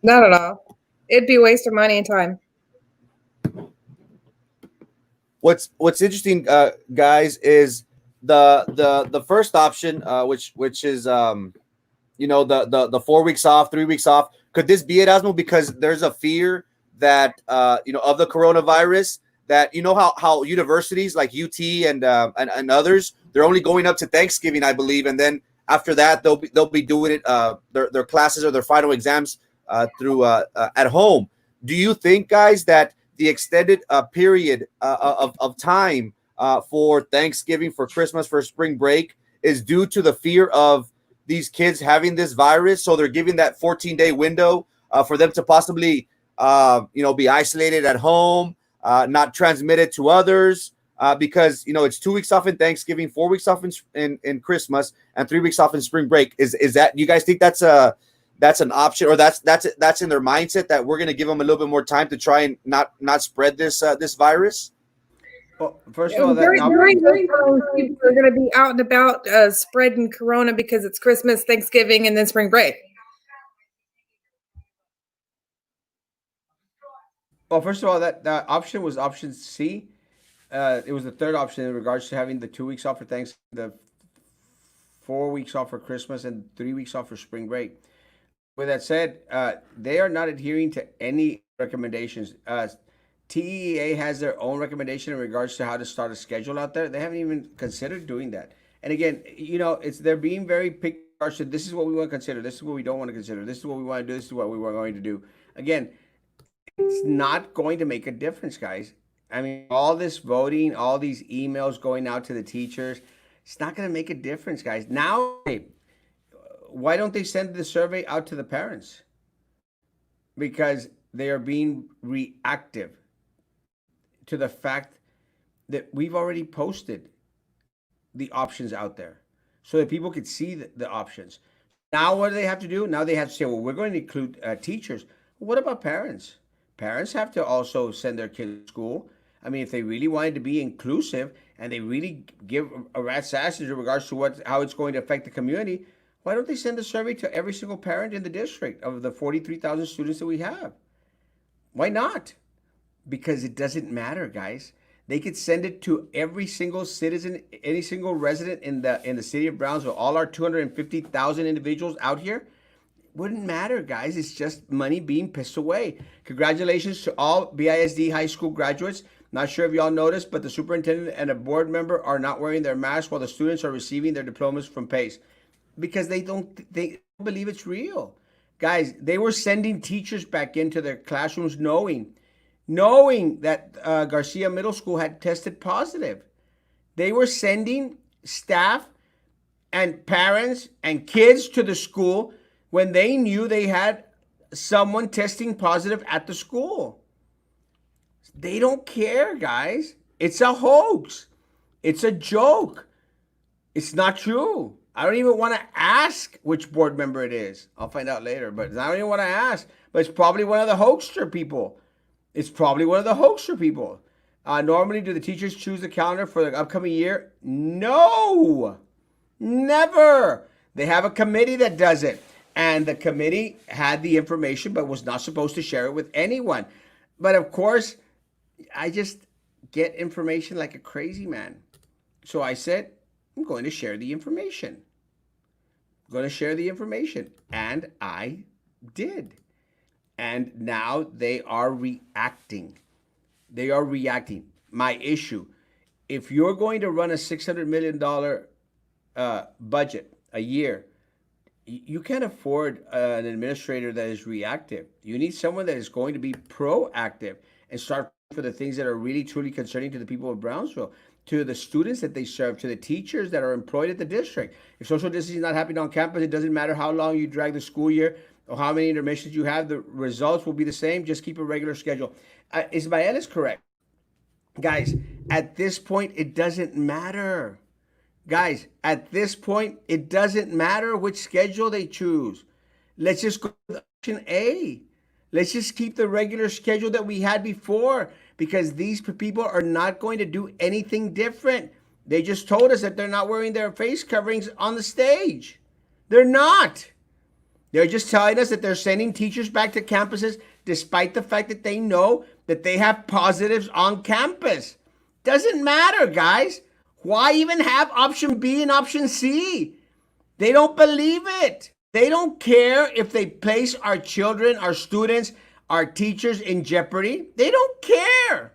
Not at all. It'd be a waste of money and time. What's interesting, guys, is the first option, which is the 4 weeks off, 3 weeks off. Could this be Erasmo? Because there's a fear that of the coronavirus, that how universities like UT and others, they're only going up to Thanksgiving, I believe, and then after that they'll be doing it their classes or their final exams through at home. Do you think, guys, that the extended period of time for Thanksgiving, for Christmas, for spring break is due to the fear of these kids having this virus? So they're giving that 14-day window for them to possibly be isolated at home, not transmitted to others, because it's 2 weeks off in Thanksgiving, 4 weeks off in Christmas, and 3 weeks off in spring break. Is that, you guys think that's that's an option, or that's in their mindset that we're going to give them a little bit more time to try and not spread this virus? Well, first of all, And during those times, people are going to be out and about spreading corona because it's Christmas, Thanksgiving, and then spring break. well, first of all, that option was option C. It was the third option in regards to having the 2 weeks off for Thanksgiving, the 4 weeks off for Christmas, and 3 weeks off for spring break. With that said, they are not adhering to any recommendations. TEA has their own recommendation in regards to how to start a schedule out there. They haven't even considered doing that. And again, it's they're being very picky. So this is what we want to consider. This is what we don't want to consider. This is what we want to do. This is what we were going to do. Again, it's not going to make a difference, guys. I mean, all this voting, all these emails going out to the teachers, it's not going to make a difference, guys. Now, hey, why don't they send the survey out to the parents? Because they are being reactive to the fact that we've already posted the options out there so that people could see the options. Now, what do they have to do? Now they have to say, well, we're going to include teachers. What about parents? Parents have to also send their kids to school. I mean, if they really wanted to be inclusive and they really give a rat's ass in regards to how it's going to affect the community, why don't they send a survey to every single parent in the district of the 43,000 students that we have? Why not? Because it doesn't matter, guys. They could send it to every single citizen, any single resident in the city of Brownsville, all our 250,000 individuals out here. Wouldn't matter, guys. It's just money being pissed away. Congratulations to all BISD high school graduates. Not sure if y'all noticed, but the superintendent and a board member are not wearing their masks while the students are receiving their diplomas from PACE because they don't believe it's real. Guys, they were sending teachers back into their classrooms knowing that Garcia Middle School had tested positive. They were sending staff and parents and kids to the school when they knew they had someone testing positive at the school. They don't care, guys. It's a hoax. It's a joke. It's not true. I don't even want to ask which board member it is. I'll find out later, but I don't even want to ask. But it's probably one of the hoaxer people. It's probably one of the hoaxer people. Normally, do the teachers choose the calendar for the upcoming year? No, never. They have a committee that does it. And the committee had the information but was not supposed to share it with anyone. But of course, I just get information like a crazy man. So I said, I'm going to share the information. I'm going to share the information. And I did. And now they are reacting. They are reacting. My issue, if you're going to run a $600 million budget a year, you can't afford an administrator that is reactive. You need someone that is going to be proactive and start for the things that are really truly concerning to the people of Brownsville, to the students that they serve, to the teachers that are employed at the district. If social distancing is not happening on campus, it doesn't matter how long you drag the school year or how many intermissions you have, the results will be the same. Just keep a regular schedule. Ismael is correct. Guys, at this point, it doesn't matter. Guys, at this point, it doesn't matter which schedule they choose. Let's just go with option A. Let's just keep the regular schedule that we had before because these people are not going to do anything different. They just told us that they're not wearing their face coverings on the stage. They're not. They're just telling us that they're sending teachers back to campuses despite the fact that they know that they have positives on campus. Doesn't matter, guys. Why even have option B and option C? They don't believe it. They don't care if they place our children, our students, our teachers in jeopardy. They don't care.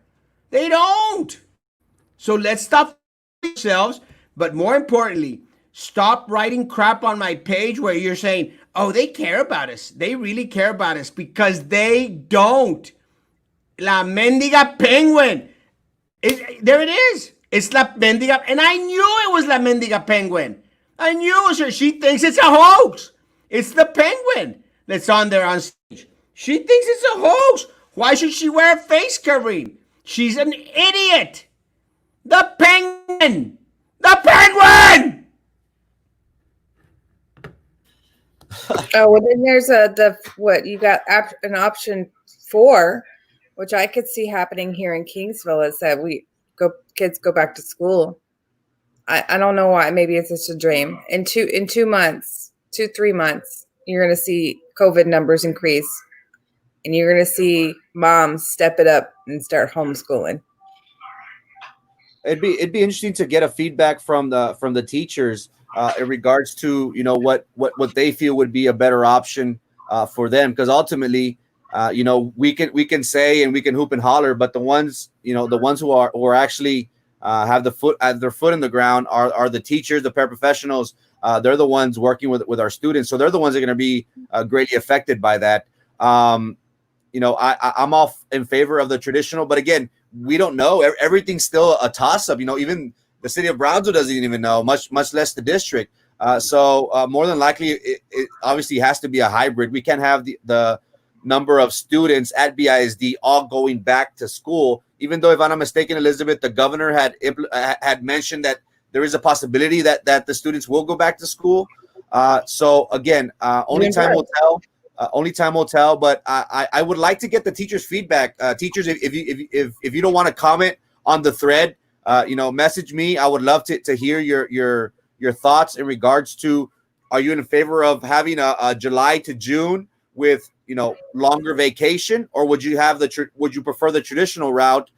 They don't. So let's stop ourselves. But more importantly, stop writing crap on my page where you're saying, oh, they care about us. They really care about us because they don't. La mendiga penguin. There it is. It's La Mendiga. And I knew it was La Mendiga Penguin. I knew it was her. She thinks it's a hoax. It's the penguin that's on there on stage. She thinks it's a hoax. Why should she wear a face covering? She's an idiot. The penguin. The penguin. Oh, well, then there's the what you got an option four, which I could see happening here in Kingsville is that we go kids go back to school. I don't know why. Maybe it's just a dream. In 2 months, 3 months, you're gonna see COVID numbers increase, and you're gonna see moms step it up and start homeschooling. It'd be interesting to get a feedback from the teachers in regards to what they feel would be a better option for them, because ultimately we can say and we can hoop and holler, but the ones who are actually have their foot in the ground are the teachers, the paraprofessionals. They're the ones working with our students, so they're the ones that are going to be greatly affected by that. um, I'm all in favor of the traditional, but again, we don't know. Everything's still a toss up. Even the city of Brownsville doesn't even know, much less the district. So more than likely, it obviously has to be a hybrid. We can't have the number of students at BISD all going back to school. Even though, if I'm not mistaken, Elizabeth, the governor had mentioned that there is a possibility that the students will go back to school. So again, only time will tell. Only time will tell, but I would like to get the teachers' feedback. Teachers, if you don't want to comment on the thread, message me. I would love to hear your thoughts in regards to, are you in favor of having a July to June with longer vacation, or would you prefer the traditional route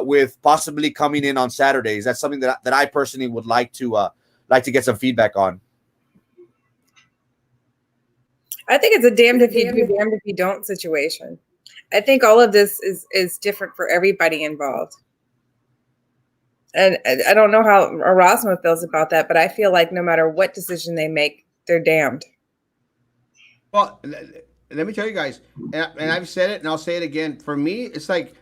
with possibly coming in on Saturdays? That's something that I personally would like to get some feedback on. I think it's a damned if you do, damned if you don't situation. I think all of this is different for everybody involved. And I don't know how Erasmo feels about that, but I feel like no matter what decision they make, they're damned. Well, let me tell you guys, and I've said it, and I'll say it again. For me, it's like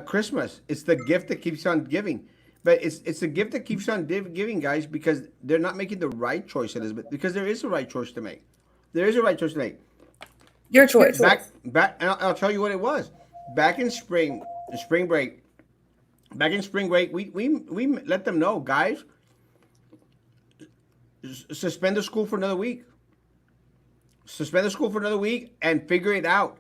Christmas. It's the gift that keeps on giving, but it's the gift that keeps on giving, guys, because they're not making the right choice, Elizabeth. Because there is a right choice to make. There is a right choice to make. Your choice. Back, and I'll tell you what it was. Back in spring break. Back in spring break, we let them know, guys, suspend the school for another week. Suspend the school for another week and figure it out.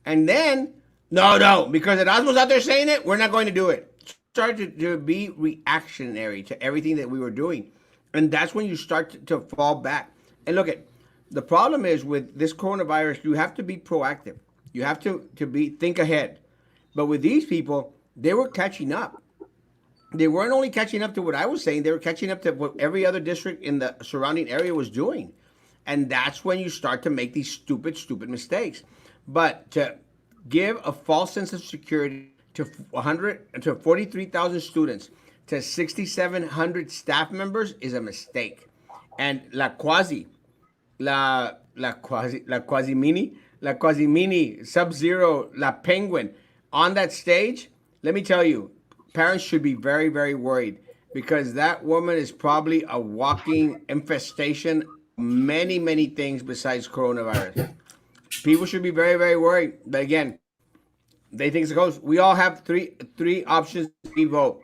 And then, no, because Erasmo's out there saying it, we're not going to do it. Started to be reactionary to everything that we were doing. And that's when you start to fall back. And look at, the problem is with this coronavirus, you have to be proactive. You have to think ahead. But with these people, they were catching up. They weren't only catching up to what I was saying, they were catching up to what every other district in the surrounding area was doing. And that's when you start to make these stupid mistakes. But to give a false sense of security to 43,000 students, to 6,700 staff members is a mistake. And la quasi mini Sub Zero, La Penguin on that stage, let me tell you, parents should be very, very worried, because that woman is probably a walking infestation of many, many things besides coronavirus. People should be very, very worried. But again, they think it's a ghost. We all have three options to vote.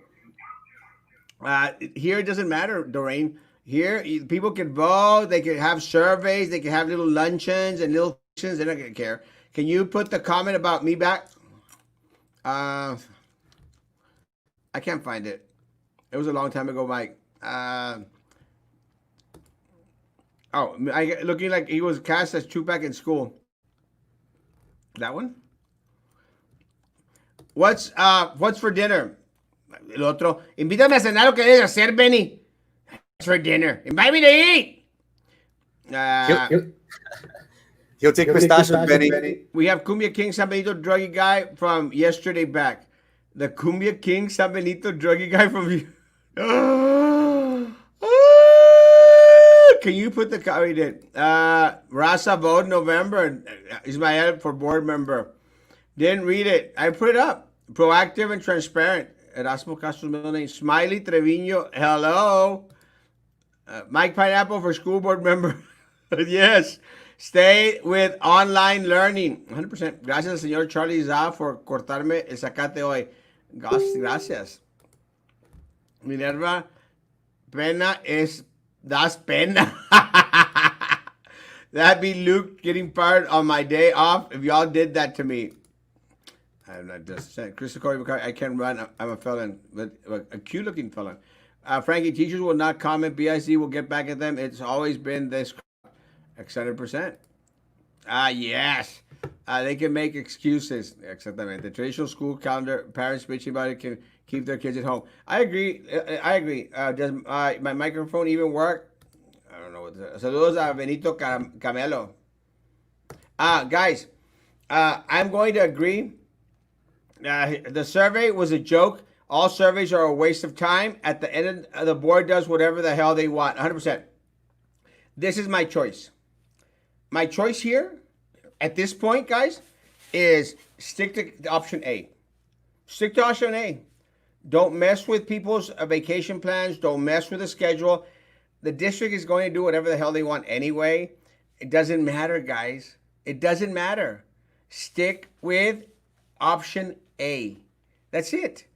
Here it doesn't matter, Doreen. Here people can vote. They can have surveys. They can have little luncheons and little things. They're not gonna care. Can you put the comment about me back? I can't find it. It was a long time ago, Mike. Looking like he was cast as Tupac in school. That one. What's for dinner? El otro. Invítame a cenar, lo que debes hacer, Benny. What's for dinner? Invite me to eat. He'll take pistachios, Benny. We have Cumbia King San Benito druggy guy from yesterday back. The Cumbia King San Benito druggy guy from. Can you put the copy in? Rasa vote November. Ismael for board member. Didn't read it. I put it up. Proactive and transparent. Erasmo Castro's middle name. Smiley Trevino. Hello. Mike Pineapple for school board member. Yes. Stay with online learning. 100%. Gracias, señor Charlie Za, por cortarme el zacate hoy. Gracias. Minerva, pena es, das pena. That'd be Luke getting fired on my day off if y'all did that to me. I'm not just saying. Christopher Corey, I can run. I'm a felon, but a cute looking felon. Frankie, teachers will not comment. BIC will get back at them. It's always been this. 100%. Yes. They can make excuses. Exactamente. The traditional school calendar, parents bitching about it can keep their kids at home. I agree. I agree. Does my microphone even work? I don't know. Saludos a Benito Camelo. Guys, I'm going to agree. The survey was a joke. All surveys are a waste of time. At the end, the board does whatever the hell they want. 100%. This is my choice. My choice here, at this point, guys, is stick to option A. Stick to option A. Don't mess with people's vacation plans. Don't mess with the schedule. The district is going to do whatever the hell they want anyway. It doesn't matter, guys. It doesn't matter. Stick with option A. That's it.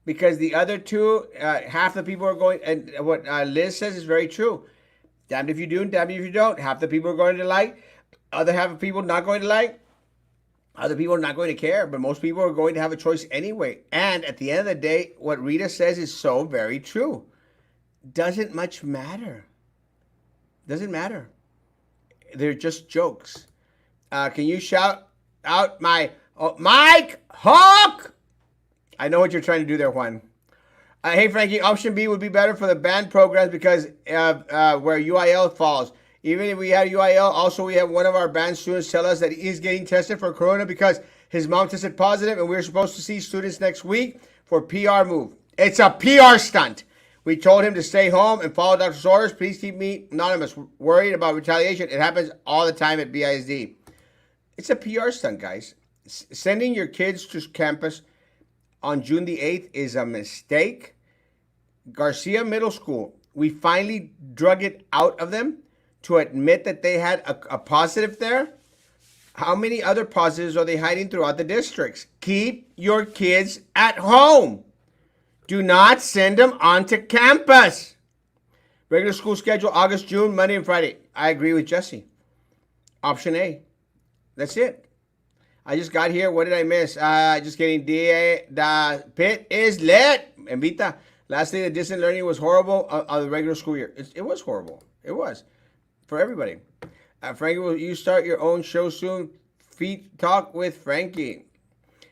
Because the other two, half the people are going, and what Liz says is very true. Damned if you do, and damned if you don't. Half the people are going to like, other half of people not going to like, other people are not going to care, but most people are going to have a choice anyway. And at the end of the day, what Rita says is so very true. Doesn't much matter. Doesn't matter. They're just jokes. Can you shout out my Mike Hawk? I know what you're trying to do there, Juan. Hey, Frankie, option B would be better for the band programs because where UIL falls. Even if we had UIL, also we have one of our band students tell us that he's getting tested for corona because his mom tested positive, and we're supposed to see students next week for PR move. It's a PR stunt. We told him to stay home and follow doctor's orders. Please keep me anonymous. Worried about retaliation. It happens all the time at BISD. It's a PR stunt, guys. Sending your kids to campus on June the 8th is a mistake. Garcia Middle School, we finally drug it out of them to admit that they had a positive there. How many other positives are they hiding throughout the districts? Keep your kids at home. Do not send them onto campus. Regular school schedule, August, June, Monday and Friday. I agree with Jesse. Option A. That's it. I just got here. What did I miss? Just kidding. The pit is lit. Invita. Lastly, the distant learning was horrible on the regular school year. It was horrible. It was. For everybody. Frankie, will you start your own show soon? Feet Talk with Frankie.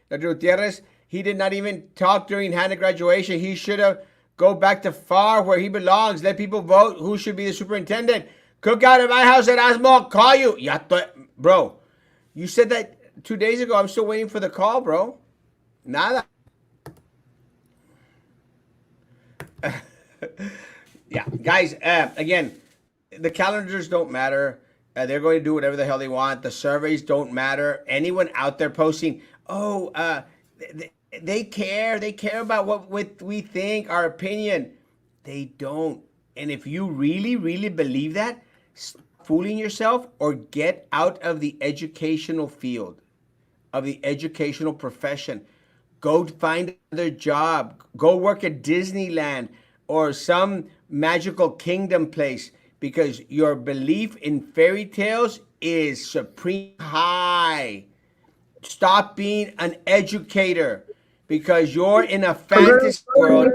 Dr. Gutierrez, he did not even talk during Hannah graduation. He should have go back to FAR where he belongs. Let people vote who should be the superintendent. Cookout at my house, Erasmo. I'll call you. Bro, you said that 2 days ago. I'm still waiting for the call, bro. Nada. Yeah, guys, again, the calendars don't matter. They're going to do whatever the hell they want. The surveys don't matter. Anyone out there posting, they care. They care about what we think, our opinion. They don't. And if you really, really believe that, stop fooling yourself or get out of the educational field, of the educational profession. Go find another job. Go work at Disneyland or some magical kingdom place because your belief in fairy tales is supreme high. Stop being an educator because you're in a fantasy world.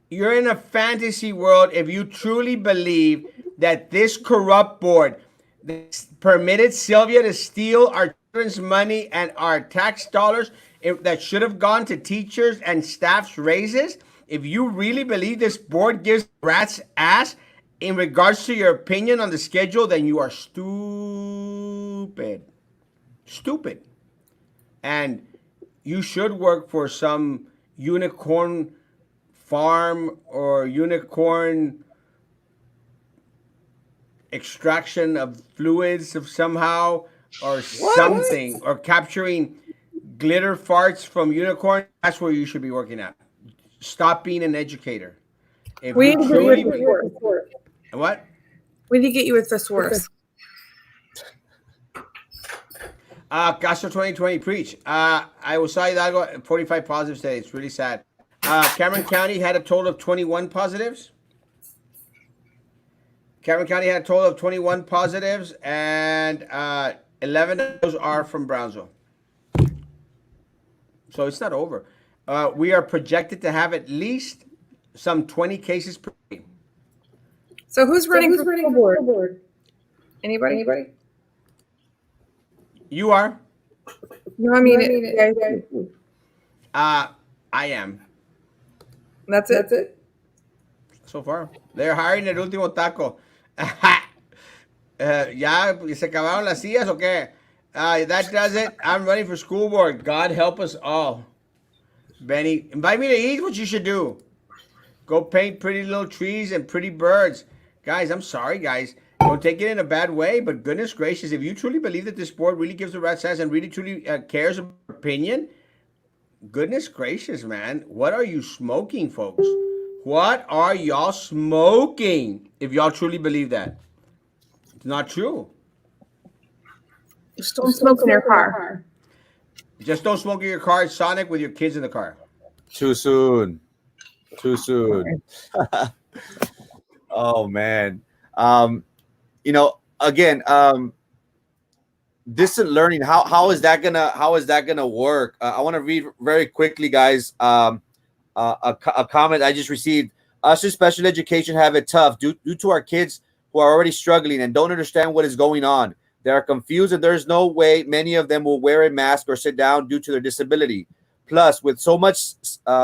You're in a fantasy world if you truly believe that this corrupt board that permitted Sylvia to steal our children's money and our tax dollars that should have gone to teachers and staff's raises. If you really believe this board gives rat's ass in regards to your opinion on the schedule, then you are stupid. Stupid. And you should work for some unicorn farm or unicorn extraction of fluids of somehow or something or capturing glitter farts from unicorn. That's where you should be working at. Stop being an educator. If We you need to truly get you with the source. what? We need to get you with the source. Castro 2020 preach. I was saw Hidalgo 45 positives today. It's really sad. Cameron County had a total of 21 positives. Cameron County had a total of 21 positives, and 11 of those are from Brownsville. So it's not over. We are projected to have at least some 20 cases per day. So who's running for school board? Anybody? You are. No, I mean, you guys, Uh, I am. that's it. So far. They're hiring el último taco. ¿Ya se acabaron las sillas o qué? That does it. I'm running for school board. God help us all. Benny, invite me to eat. What you should do. Go paint pretty little trees and pretty birds. Guys, I'm sorry, guys. Don't take it in a bad way, but goodness gracious, if you truly believe that this board really gives a rat's ass and really truly cares about your opinion, goodness gracious, man. What are you smoking, folks? What are y'all smoking if y'all truly believe that? It's not true. Just don't smoke in your car. Just don't smoke in your car, Sonic, with your kids in the car. Too soon. Too soon. Oh man. Again, distant learning. How is that gonna work? I want to read very quickly, guys. A comment I just received. Us in special education have it tough due to our kids who are already struggling and don't understand what is going on. They are confused, and there's no way many of them will wear a mask or sit down due to their disability. Plus, with so much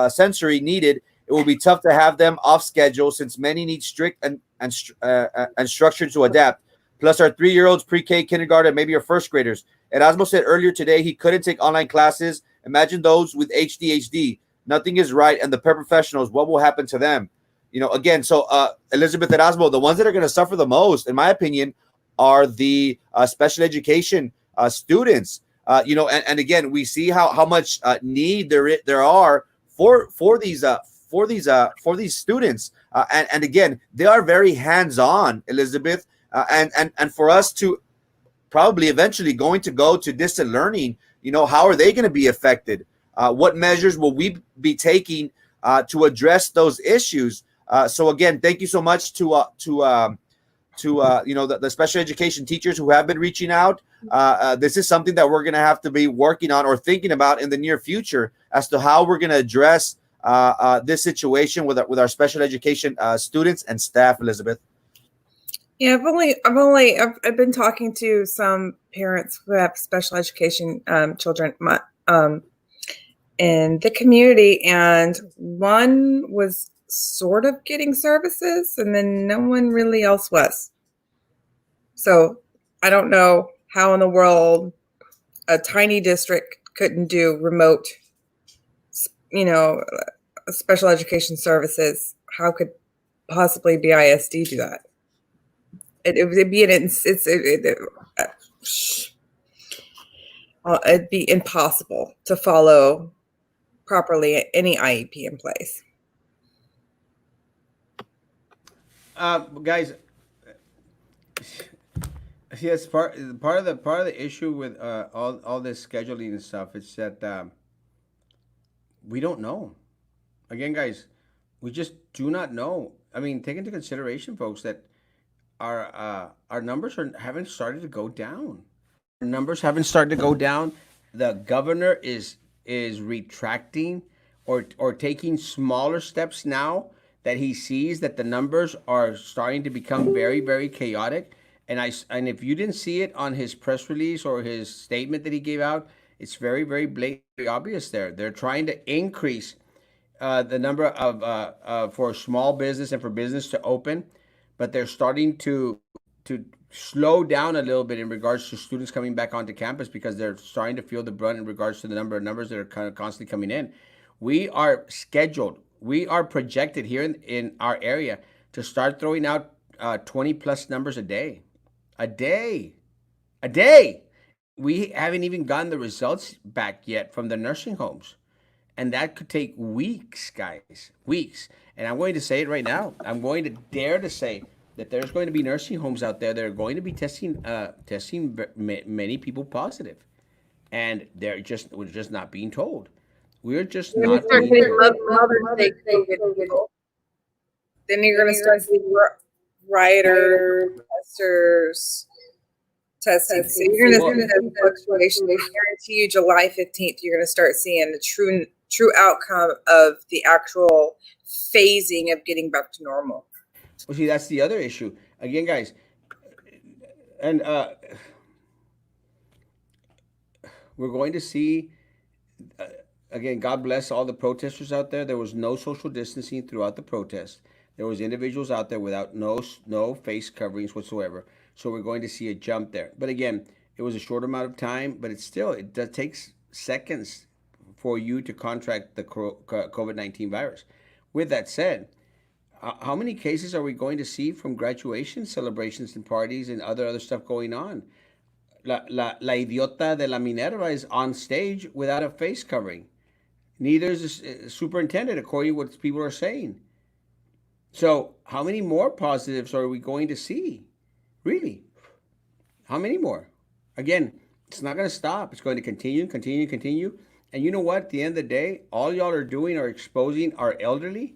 sensory needed, it will be tough to have them off schedule since many need strict and structure to adapt. Plus, our 3-year-olds, pre-K, kindergarten, maybe our first graders. Erasmo said earlier today he couldn't take online classes. Imagine those with HDHD. Nothing is right, and the paraprofessionals, what will happen to them? Again, so Elizabeth Erasmo, the ones that are going to suffer the most, in my opinion, are the special education students. And again, we see how much need there are for these students. And again, they are very hands-on, Elizabeth, and for us to probably eventually going to go to distant learning, how are they going to be affected? What measures will we be taking to address those issues? So again, thank you so much to the special education teachers who have been reaching out. This is something that we're going to have to be working on or thinking about in the near future as to how we're going to address this situation with our special education students and staff. Elizabeth. Yeah, I've been talking to some parents who have special education children in the community, and one was sort of getting services, and then no one really else was. So I don't know how in the world a tiny district couldn't do remote, special education services. How could possibly BISD do that? It'd be impossible to follow properly any IEP in place. Guys, see, that's part of the issue with all this scheduling and stuff. It's that we don't know. Again, guys, we just do not know. I mean, take into consideration, folks, that our numbers haven't started to go down. Our numbers haven't started to go down. The governor is retracting or taking smaller steps now that he sees that the numbers are starting to become very, very chaotic. And if you didn't see it on his press release or his statement that he gave out, it's very, very blatantly obvious there. They're trying to increase the number of for small business and for business to open, but they're starting to slow down a little bit in regards to students coming back onto campus because they're starting to feel the brunt in regards to the numbers that are kind of constantly coming in. We are scheduled. We are projected here in our area to start throwing out 20 plus numbers a day. A day. A day. We haven't even gotten the results back yet from the nursing homes. And that could take weeks, guys. Weeks. And I'm going to say it right now. I'm going to dare to say that there's going to be nursing homes out there that are going to be testing many people positive. And we're just not being told. We're just not being told. Mother's Day COVID people. Then you're going to start seeing rioters, protesters, testing. So you're going to see those fluctuations. I guarantee you, July 15th, you're going to start seeing the true outcome of the actual phasing of getting back to normal. Well, see, that's the other issue. Again, guys, and we're going to see again, God bless all the protesters out there. There was no social distancing throughout the protest. There was individuals out there without no face coverings whatsoever. So we're going to see a jump there. But again, it was a short amount of time, but it takes seconds for you to contract the COVID-19 virus. With that said, how many cases are we going to see from graduation celebrations and parties and other stuff going on? La idiota de la Minerva is on stage without a face covering. Neither is the superintendent, according to what people are saying. So, how many more positives are we going to see? Really? How many more? Again, it's not going to stop. It's going to continue, continue, continue. And you know what? At the end of the day, all y'all are doing are exposing our elderly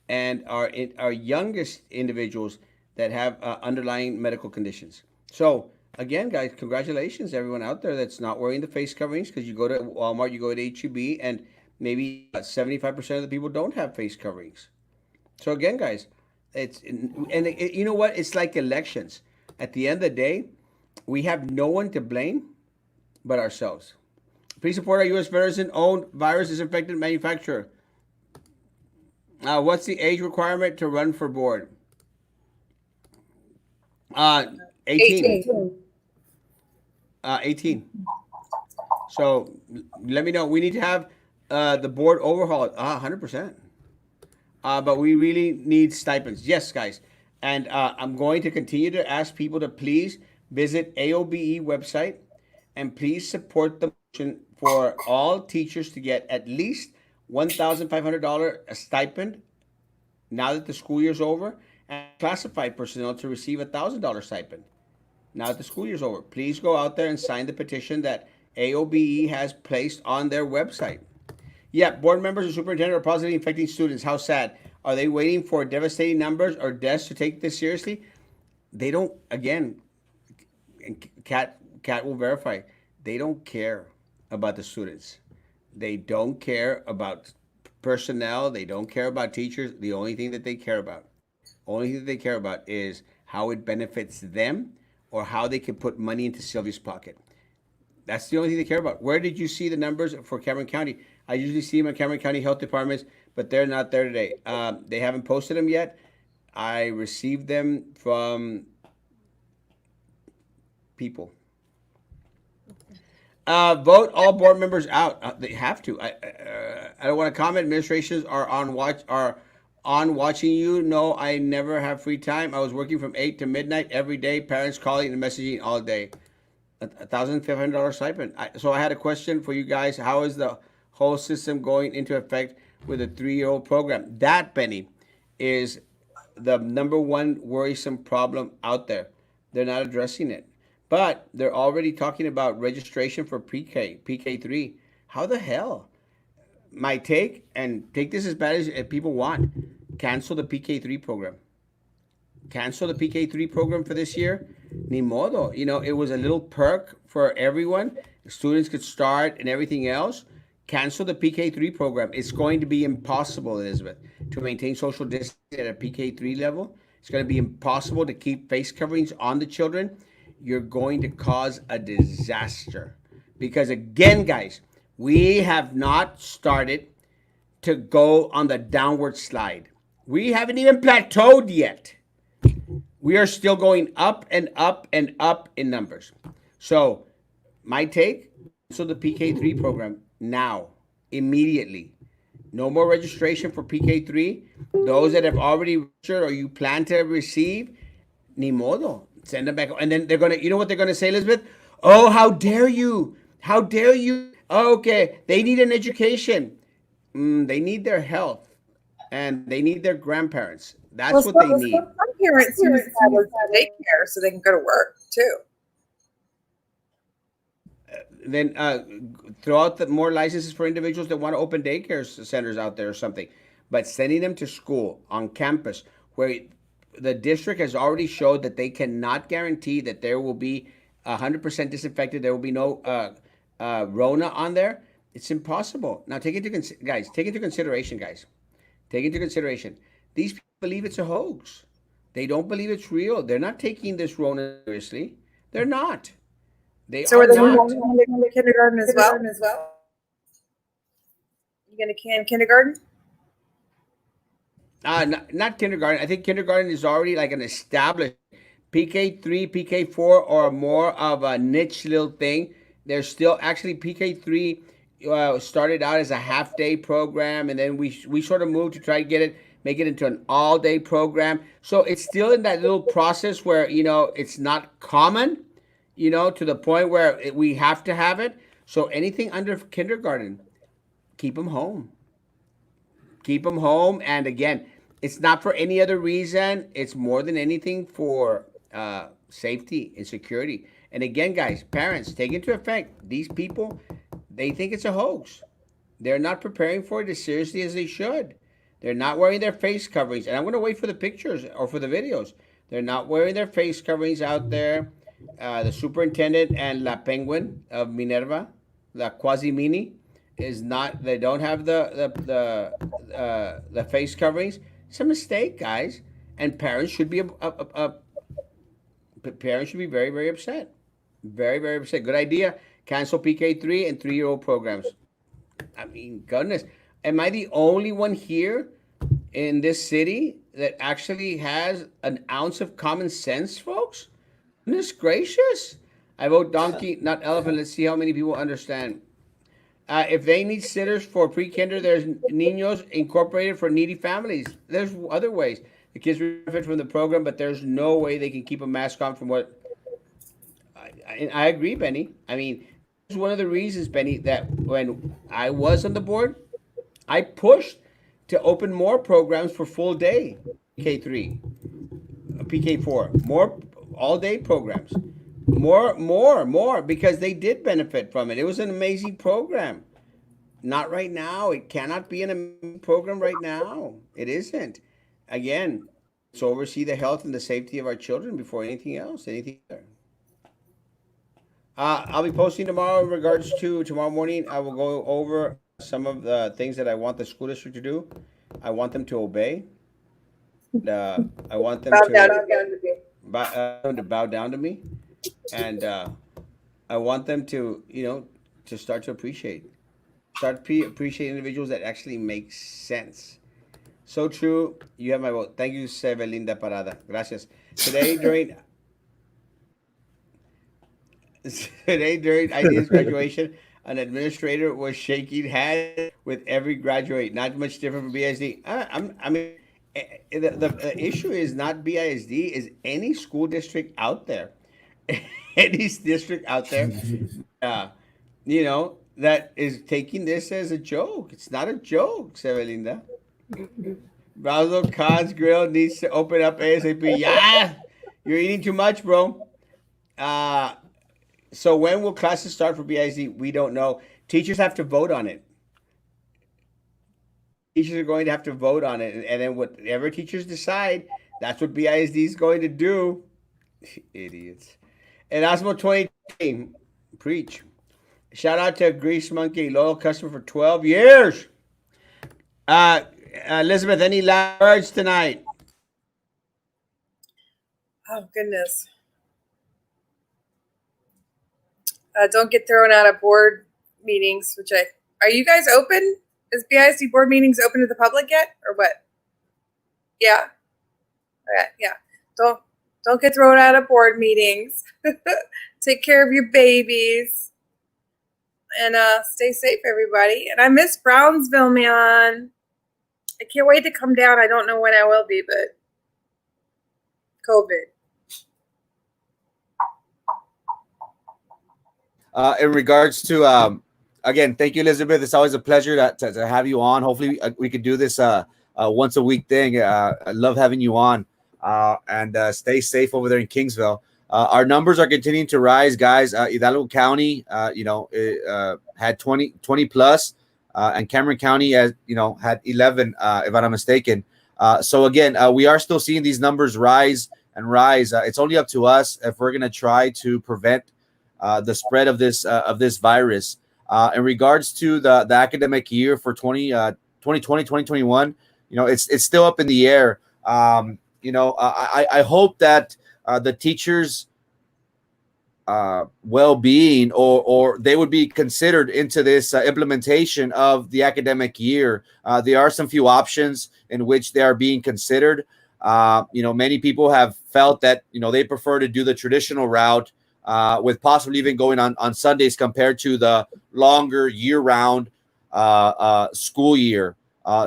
and our youngest individuals that have underlying medical conditions. So, again, guys, congratulations everyone out there that's not wearing the face coverings, because you go to Walmart, you go to HEB, and maybe 75% of the people don't have face coverings. So again, guys, you know what? It's like elections. At the end of the day, we have no one to blame but ourselves. Please support our U.S. veteran-owned virus disinfectant manufacturer. What's the age requirement to run for board? 18. 18. 18. So let me know. We need to have the board overhauled. 100%. But we really need stipends. Yes, guys. And I'm going to continue to ask people to please visit AOBE website and please support the motion for all teachers to get at least $1,500 a stipend now that the school year's over, and classified personnel to receive $1,000 stipend now that the school year's over. Please go out there and sign the petition that AOBE has placed on their website. Yeah, board members and superintendent are positively infecting students. How sad. Are they waiting for devastating numbers or deaths to take this seriously? They don't, again, and Kat will verify, they don't care about the students. They don't care about personnel. They don't care about teachers. The only thing that they care about is how it benefits them or how they can put money into Sylvia's pocket. That's the only thing they care about. Where did you see the numbers for Cameron County? I usually see them in Cameron County Health Departments, but they're not there today. They haven't posted them yet. I received them from people. Vote all board members out. They have to. I don't want to comment. Administrations are on watching you. No, I never have free time. I was working from 8 to midnight every day. Parents calling and messaging all day. $1,500 stipend. So I had a question for you guys. How is the whole system going into effect with a 3-year-old program? That, Benny, is the number one worrisome problem out there. They're not addressing it. But they're already talking about registration for pre-K, PK3. How the hell? My take, and take this as bad as people want, cancel the PK3 program. Cancel the PK3 program for this year. Ni modo. You know, it was a little perk for everyone. Students could start and everything else. Cancel the PK3 program. It's going to be impossible, Elizabeth, to maintain social distancing at a PK3 level. It's going to be impossible to keep face coverings on the children. You're going to cause a disaster. Because again, guys, we have not started to go on the downward slide. We haven't even plateaued yet. We are still going up and up and up in numbers. So, my take, so the PK3 program now, immediately. No more registration for PK3. Those that have already registered or you plan to receive, ni modo. Send them back. And then they're going to, you know what they're going to say, Elizabeth? Oh, how dare you? How dare you? Oh, okay, they need an education. They need their health. And they need their grandparents. That's what they need. Some parents use that as daycare so they can go to work too. Then throw out more licenses for individuals that want to open daycare centers out there or something. But sending them to school on campus where the district has already showed that they cannot guarantee that there will be 100% disinfected. There will be no Rona on there. It's impossible. Now, guys. Take into consideration, guys. Take into consideration. These people believe it's a hoax. They don't believe it's real. They're not taking this Rona seriously. They're not. They So are are they moving not. on to kindergarten as well? You going to can kindergarten? Not kindergarten. I think kindergarten is already like an established PK3, PK4, or more of a niche little thing. There's still actually PK3 started out as a half day program, and then we sort of moved to try to make it into an all day program. So it's still in that little process where it's not common, to the point where we have to have it. So anything under kindergarten, keep them home. Keep them home. And again, it's not for any other reason. It's more than anything for safety and security. And again, guys, parents, take into effect these people. They think it's a hoax. They're not preparing for it as seriously as they should. They're not wearing their face coverings. And I'm going to wait for the pictures or for the videos. They're not wearing their face coverings out there. The superintendent and La Penguin of Minerva, La Quasi Mini, is not. They don't have the face coverings. It's a mistake, guys. And parents should be parents should be very, very upset. Very, very upset. Good idea. Cancel PK3 and 3-year-old programs. I mean, goodness. Am I the only one here in this city that actually has an ounce of common sense, folks? Goodness gracious. I vote donkey, not elephant. Let's see how many people understand. If they need sitters for pre-kinder, there's Niños Incorporated for needy families. There's other ways. The kids benefit from the program, but there's no way they can keep a mask on from what I agree, Benny. I mean, this is one of the reasons, Benny, that when I was on the board, I pushed to open more programs for full day K3, PK4, more all day programs, more, because they did benefit from it. It was an amazing program. Not right now. It cannot be an amazing program right now. It isn't. Again, let's oversee the health and the safety of our children before anything else, anything other. I'll be posting tomorrow in regards to tomorrow morning. I will go over some of the things that I want the school district to do. I want them to obey. I want them Bow to down to me. bow down to me, and I want them to to start to appreciate individuals that actually make sense. So true. You have my vote. Thank you, Sevelinda Parada. Gracias. Today during Today during Ideas graduation, an administrator was shaking hands with every graduate. Not much different from BISD. I mean, the issue is not BISD. Is any school district out there, any district out there, uh, that is taking this as a joke. It's not a joke, Sevelinda. Brownsville Khan's Grill needs to open up ASAP. Yeah, you're eating too much, bro. Uh, so when will classes start for BISD? We don't know. Teachers have to vote on it. Teachers are going to have to vote on it, and then whatever teachers decide, that's what BISD is going to do. Idiots. Erasmo 20, preach. Shout out to Grease Monkey, loyal customer for 12 years. Uh, Elizabeth, any last words tonight? Oh, goodness. Don't get thrown out of board meetings, are you guys open? Is BISD board meetings open to the public yet, or what? Yeah. Okay, yeah. Don't get thrown out of board meetings. Take care of your babies. And stay safe, everybody. And I miss Brownsville, man. I can't wait to come down. I don't know when I will be, but COVID. In regards to again, thank you, Elizabeth. It's always a pleasure to have you on. Hopefully, we could do this once a week thing. I love having you on, and stay safe over there in Kingsville. Our numbers are continuing to rise, guys. Hidalgo County, had 20 plus, and Cameron County, had 11, if I'm not mistaken. So again, we are still seeing these numbers rise and rise. It's only up to us if we're going to try to prevent the spread of this virus. In regards to the academic year for 2020 2021, it's still up in the air. I hope that the teachers well-being, or they would be considered into this implementation of the academic year. There are some few options in which they are being considered. Many people have felt that they prefer to do the traditional route, with possibly even going on Sundays compared to the longer year-round school year.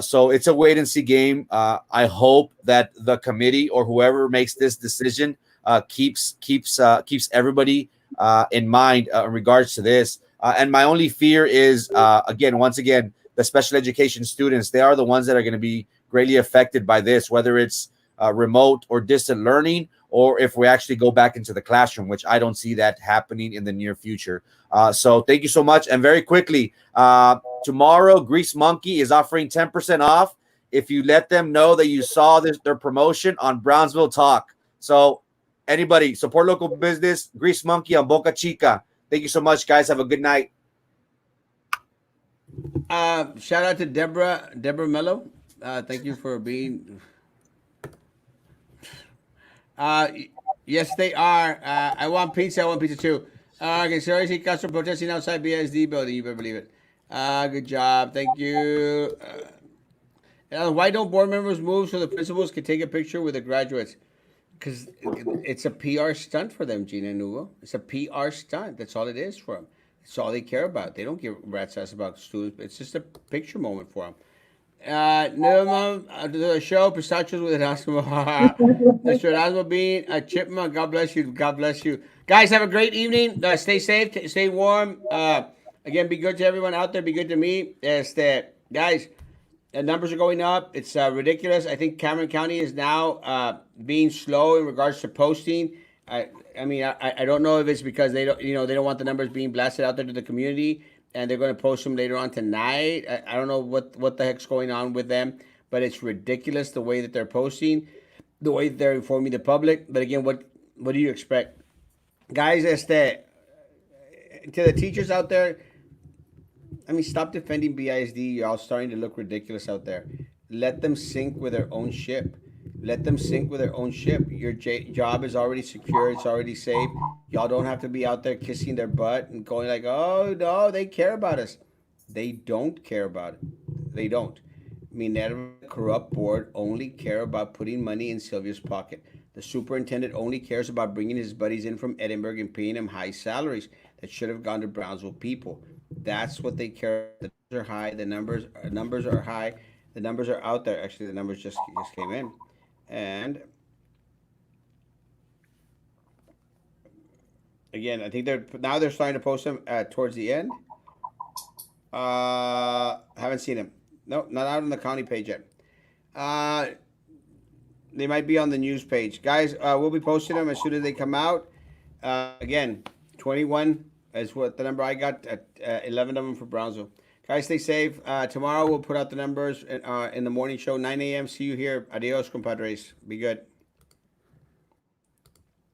So it's a wait and see game. I hope that the committee or whoever makes this decision keeps everybody in mind in regards to this. And my only fear is, once again, the special education students. They are the ones that are going to be greatly affected by this, whether it's remote or distant learning, or if we actually go back into the classroom, which I don't see that happening in the near future. So thank you so much. And very quickly, tomorrow, Grease Monkey is offering 10% off if you let them know that you saw their promotion on Brownsville Talk. So anybody, support local business, Grease Monkey on Boca Chica. Thank you so much, guys. Have a good night. Shout out to Deborah Mello. Thank you for being. Uh, yes, they are. I want pizza. I want pizza too. Okay, sorry, see Castro protesting outside BSD building. You better believe it. Good job. Thank you. Why don't board members move so the principals can take a picture with the graduates? Because it's a PR stunt for them, Gina and Hugo. It's a PR stunt. That's all it is for them. That's all they care about. They don't give rat's ass about students. It's just a picture moment for them. No, the show Pistachios with Erasmo. Mr. Erasmo being a chipmunk. God bless you. God bless you. Guys, have a great evening. Stay safe. Stay warm. Again, be good to everyone out there. Be good to me. Guys, the numbers are going up. It's ridiculous. I think Cameron County is now being slow in regards to posting. I, I don't know if it's because they don't want the numbers being blasted out there to the community, and they're going to post them later on tonight. I don't know what the heck's going on with them, but it's ridiculous the way that they're posting, the way that they're informing the public. But again, what do you expect, guys? To the teachers out there, stop defending BISD. You're all starting to look ridiculous out there. Let them sink with their own ship. Let them sink with their own ship. Your job is already secure. It's already safe. Y'all don't have to be out there kissing their butt and going like, oh, no, they care about us. They don't care about it. They don't. Minerva, corrupt board, only care about putting money in Sylvia's pocket. The superintendent only cares about bringing his buddies in from Edinburgh and paying them high salaries that should have gone to Brownsville people. That's what they care. The numbers are high. The numbers are high. The numbers are out there. Actually, the numbers just came in, and again, I think they're starting to post them towards the end. Haven't seen them. No, not out on the county page yet. Uh, they might be on the news page, guys. We'll be posting them as soon as they come out. Again, 21 is what the number I got. 11 of them for Brownsville. Guys, stay safe. Tomorrow we'll put out the numbers in the morning show, 9 a.m. See you here. Adios, compadres. Be good.